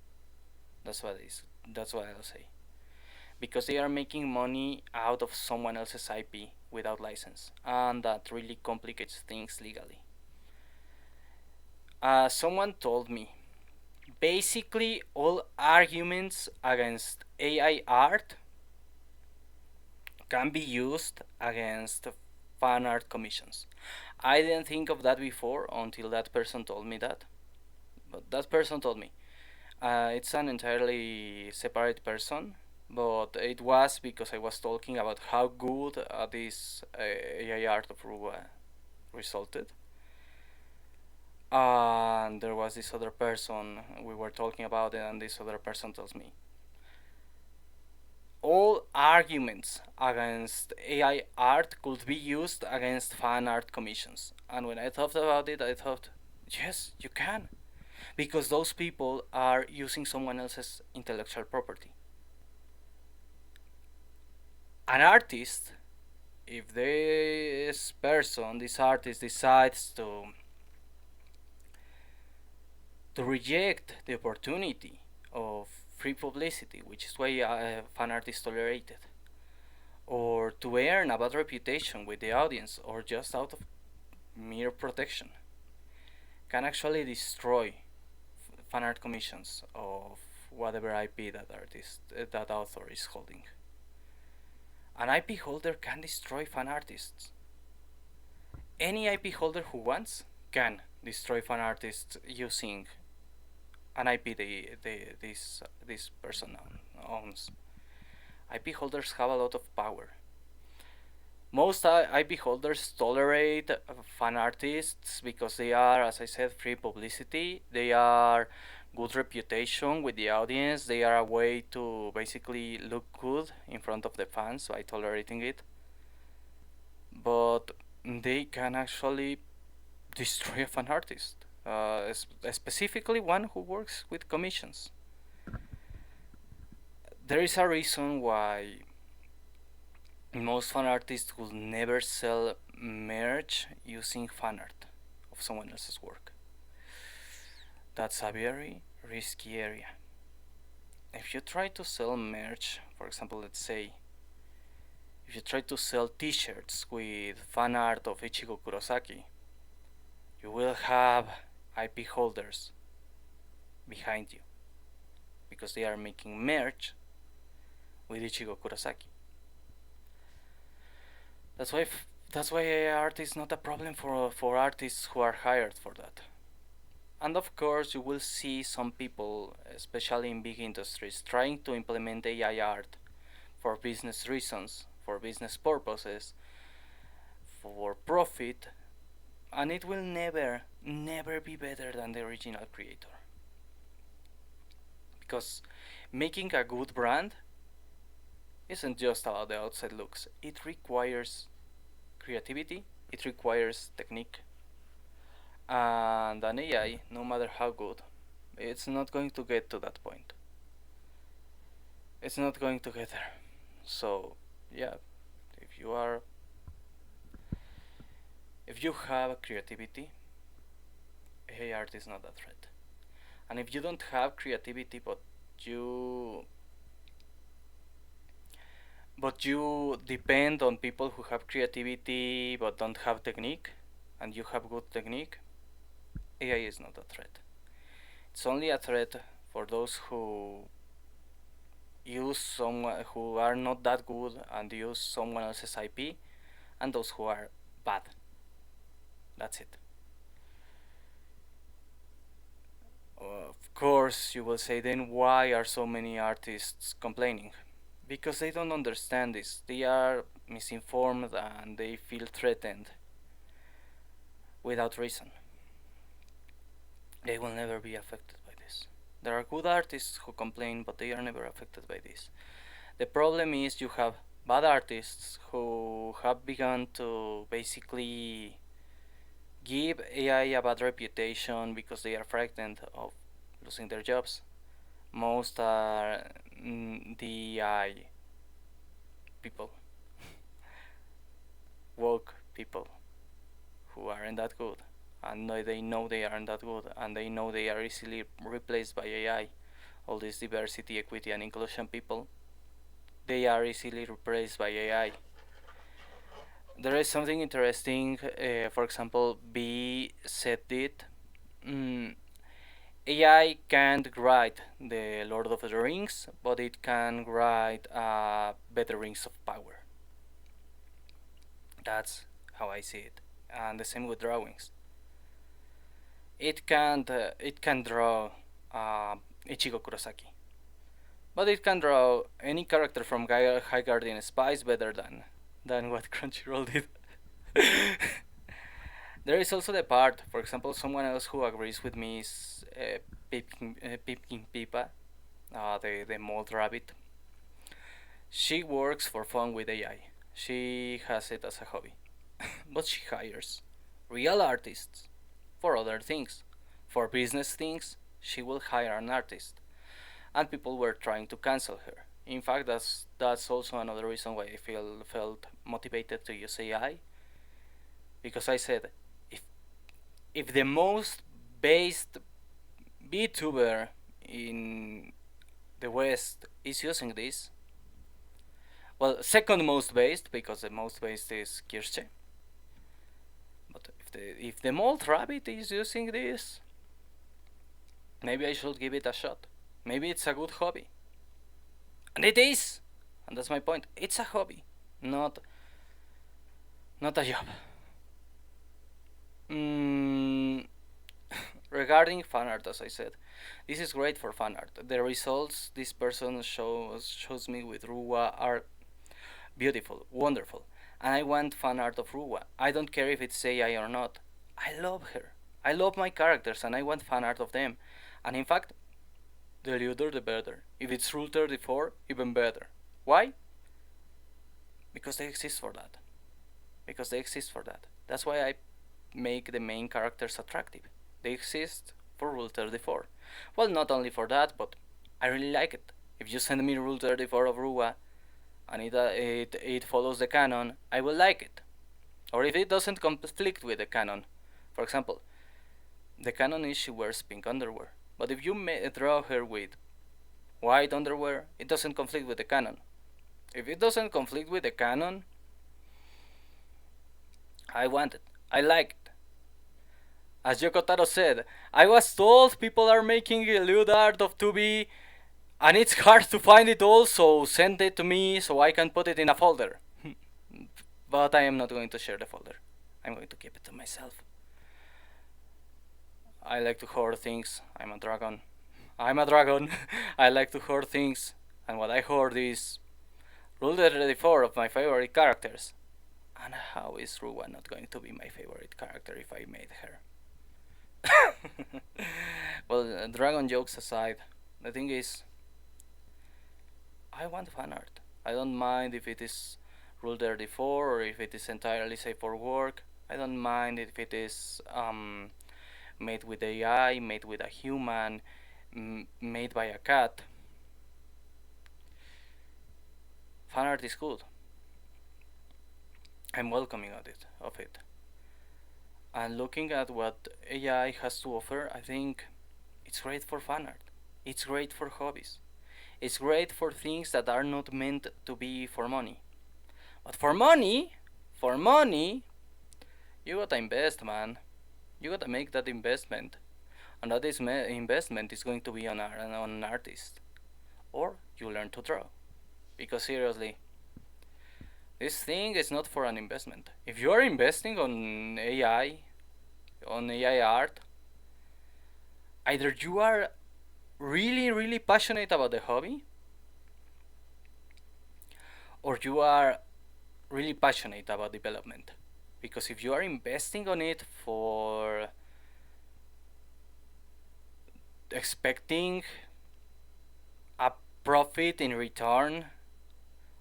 That's what it is. That's what I'll say. Because they are making money out of someone else's IP without license, and that really complicates things legally. Someone told me basically all arguments against AI art can be used against fan art commissions. I didn't think of that before until that person told me that. But that person told me. It's an entirely separate person, but it was because I was talking about how good this AI art of Ruba resulted. And there was this other person, we were talking about it, and this other person tells me all arguments against AI art could be used against fan art commissions. And when I thought about it, I thought, yes, you can. Because those people are using someone else's intellectual property. An artist, if this artist decides to reject the opportunity of free publicity, which is why fan art is tolerated, or to earn a bad reputation with the audience, or just out of mere protection, can actually destroy fan art commissions of whatever IP that author is holding. An IP holder can destroy fan artists. Any IP holder who wants can destroy fan artists using an IP this person owns. IP holders have a lot of power. Most IP holders tolerate fan artists because they are, as I said, free publicity. They are good reputation with the audience. They are a way to basically look good in front of the fans by tolerating it. But they can actually destroy a fan artist, specifically one who works with commissions. There is a reason why most fan artists will never sell merch using fan art of someone else's work. That's a very risky area. If you try to sell merch, for example, let's say, if you try to sell t-shirts with fan art of Ichigo Kurosaki, you will have IP holders behind you because they are making merch with Ichigo Kurosaki. That's why AI art is not a problem for artists who are hired for that. And of course, you will see some people, especially in big industries, trying to implement AI art for business reasons, for business purposes, for profit, and it will never be better than the original creator. Because making a good brand isn't just about the outside looks, it requires creativity, it requires technique, and an AI, no matter how good, it's not going to get to that point. It's not going to get there. So, yeah, if you are, if you have creativity, AI art is not a threat. And if you don't have creativity, you but you depend on people who have creativity but don't have technique, and you have good technique, AI is not a threat. It's only a threat for those who use someone who are not that good and use someone else's IP, and those who are bad. That's it. Of course, you will say, then why are so many artists complaining? Because they don't understand this. They are misinformed and they feel threatened without reason. They will never be affected by this. There are good artists who complain, but they are never affected by this. The problem is you have bad artists who have begun to basically give AI a bad reputation because they are frightened of losing their jobs. Most are DI people, woke people who aren't that good, and they know they aren't that good, and they know they are easily replaced by AI. All these diversity, equity, and inclusion people, they are easily replaced by AI. There is something interesting. For example, B said it. AI can't write the Lord of the Rings, but it can write better Rings of Power. That's how I see it, and the same with drawings. It can draw Ichigo Kurosaki, but it can draw any character from High Guardian Spies better than what Crunchyroll did. There is also the part, for example, someone else who agrees with me is Pipkin Pipa, the mold rabbit. She works for fun with AI. She has it as a hobby. But she hires real artists for other things. For business things, she will hire an artist. And people were trying to cancel her. In fact, that's also another reason why I felt motivated to use AI. Because I said, if the most based VTuber in the West is using this, well, second most based, because the most based is Kirsche. But if the mold rabbit is using this, maybe I should give it a shot. Maybe it's a good hobby. And it is! And that's my point. It's a hobby, not a job. regarding fan art, as I said, this is great for fan art. The results this person shows me with Ruwa are beautiful, wonderful, and I want fan art of Ruwa. I don't care if it's AI or not. I love her. I love my characters, and I want fan art of them. And in fact, the lewder the better. If it's Rule 34, even better. Why? Because they exist for that. Because they exist for that. That's why I make the main characters attractive. They exist for Rule 34. Well, not only for that, but I really like it. If you send me Rule 34 of Ruwa and it follows the canon, I will like it. Or if it doesn't conflict with the canon. For example, the canon is she wears pink underwear. But if you draw her with white underwear, it doesn't conflict with the canon. If it doesn't conflict with the canon, I want it. I like it. As Yoko Taro said, I was told people are making a lewd art of 2B and it's hard to find it all, so send it to me so I can put it in a folder. But I am not going to share the folder. I'm going to keep it to myself. I like to hoard things. I'm a dragon. I'm a dragon. I like to hoard things, and what I hoard is Rule 34 of my favorite characters. And how is Ruwa not going to be my favorite character if I made her? Well, dragon jokes aside, the thing is, I want fan art. I don't mind if it is Rule 34 or if it is entirely safe for work. I don't mind if it is made with AI, made with a human, made by a cat. Fan art is good. I'm welcoming of it. And looking at what AI has to offer, I think it's great for fan art. It's great for hobbies. It's great for things that are not meant to be for money. But for money, you gotta invest, man. You gotta make that investment. And that investment is going to be on an artist. Or you learn to draw. Because seriously, this thing is not for an investment. If you are investing on AI art, either you are really passionate about the hobby, or you are really passionate about development. Because if you are investing on it for expecting a profit in return,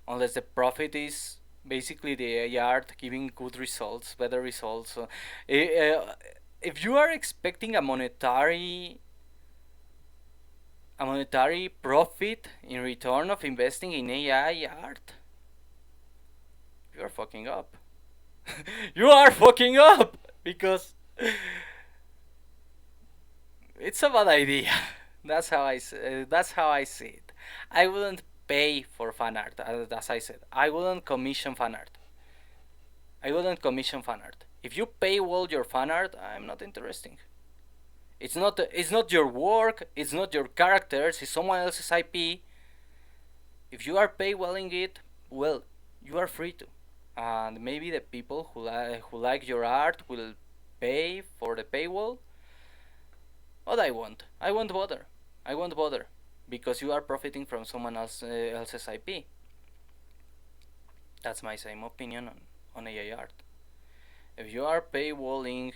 unless the profit is basically the AI art giving good results, better results. If you are expecting a monetary profit in return of investing in AI art, you are fucking up. You are fucking up because it's a bad idea. That's how I see it. I wouldn't pay for fan art, as I said. I wouldn't commission fan art. If you paywall your fan art, I'm not interested. It's not your work. It's not your characters. It's someone else's IP. If you are paywalling it, well, you are free to. And maybe the people who like your art will pay for the paywall. But I won't. I won't bother because you are profiting from someone else's IP. That's my same opinion on AI art. If you are paywalling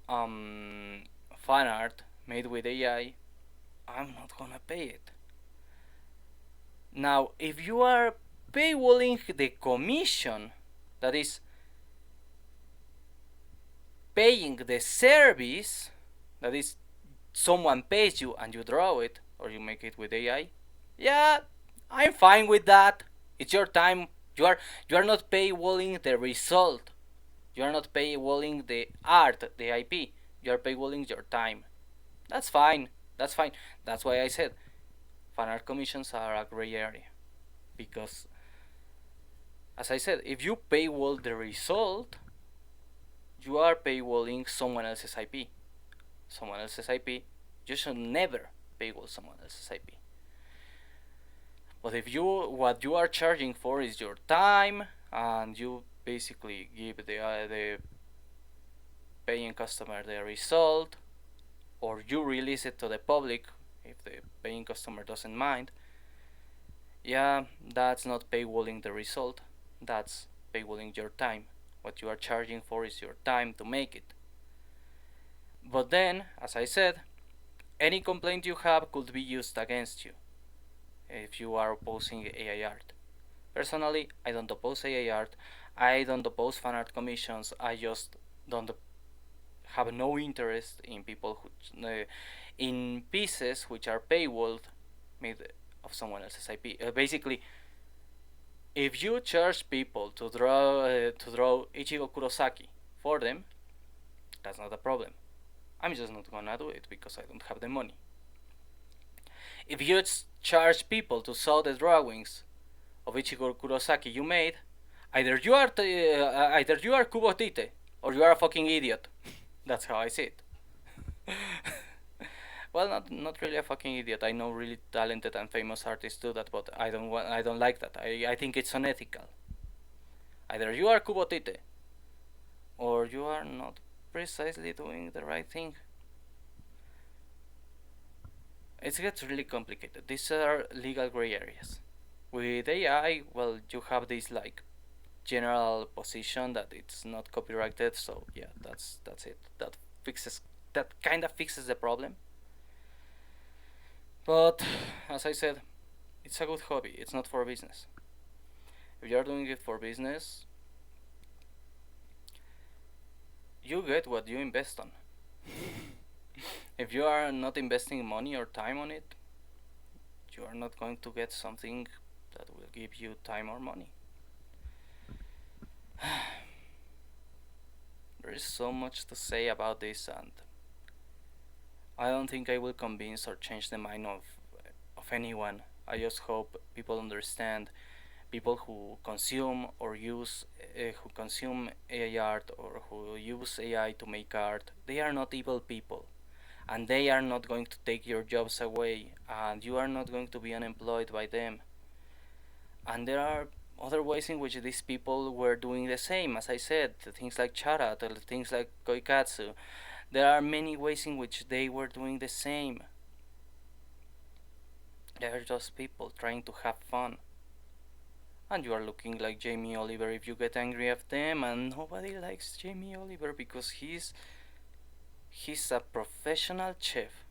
fan art made with AI, I'm not gonna pay it. Now, if you are paywalling the commission, that is paying the service, that is someone pays you and you draw it or you make it with AI, yeah, I'm fine with that. It's your time. You are not paywalling the result. You are not paywalling the art, the IP. You are paywalling your time. That's fine. That's why I said fan art commissions are a gray area. Because, as I said, if you paywall the result, you are paywalling someone else's IP. You should never paywall someone else's IP. But if what you are charging for is your time, and you basically give the paying customer the result, or you release it to the public if the paying customer doesn't mind, yeah, that's not paywalling the result, that's paywalling your time. What you are charging for is your time to make it. But then, as I said, any complaint you have could be used against you if you are opposing AI art. Personally, I don't oppose AI art. I don't oppose fan art commissions. I just don't have no interest in people who in pieces which are paywalled made of someone else's IP. Basically, if you charge people to draw Ichigo Kurosaki for them, that's not a problem. I'm just not gonna do it because I don't have the money. If you charge people to saw the drawings of Ichigo Kurosaki you made, either you are Kubo Tite or you are a fucking idiot. That's how I see it. Well, not really a fucking idiot. I know really talented and famous artists do that, but I don't like that. I think it's unethical. Either you are Kubo Tite or you are not precisely doing the right thing. It gets really complicated. These are legal gray areas. With AI, well, you have this like general position that it's not copyrighted, so yeah, that's it. That kind of fixes the problem. But as I said, it's a good hobby. It's not for business. If you are doing it for business, you get what you invest on. If you are not investing money or time on it, you are not going to get something that will give you time or money. There is so much to say about this, and I don't think I will convince or change the mind of anyone. I just hope people understand. People who consume or use who consume AI art or who use AI to make art, they are not evil people, and they are not going to take your jobs away, and you are not going to be unemployed by them. And there are other ways in which these people were doing the same. As I said, things like Chara, things like Koikatsu. There are many ways in which they were doing the same. They are just people trying to have fun. And you are looking like Jamie Oliver if you get angry at them, and nobody likes Jamie Oliver because he's a professional chef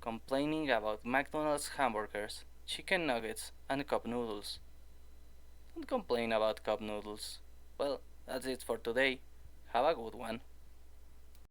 complaining about McDonald's hamburgers, chicken nuggets, and cup noodles. Don't complain about cup noodles. Well, that's it for today. Have a good one.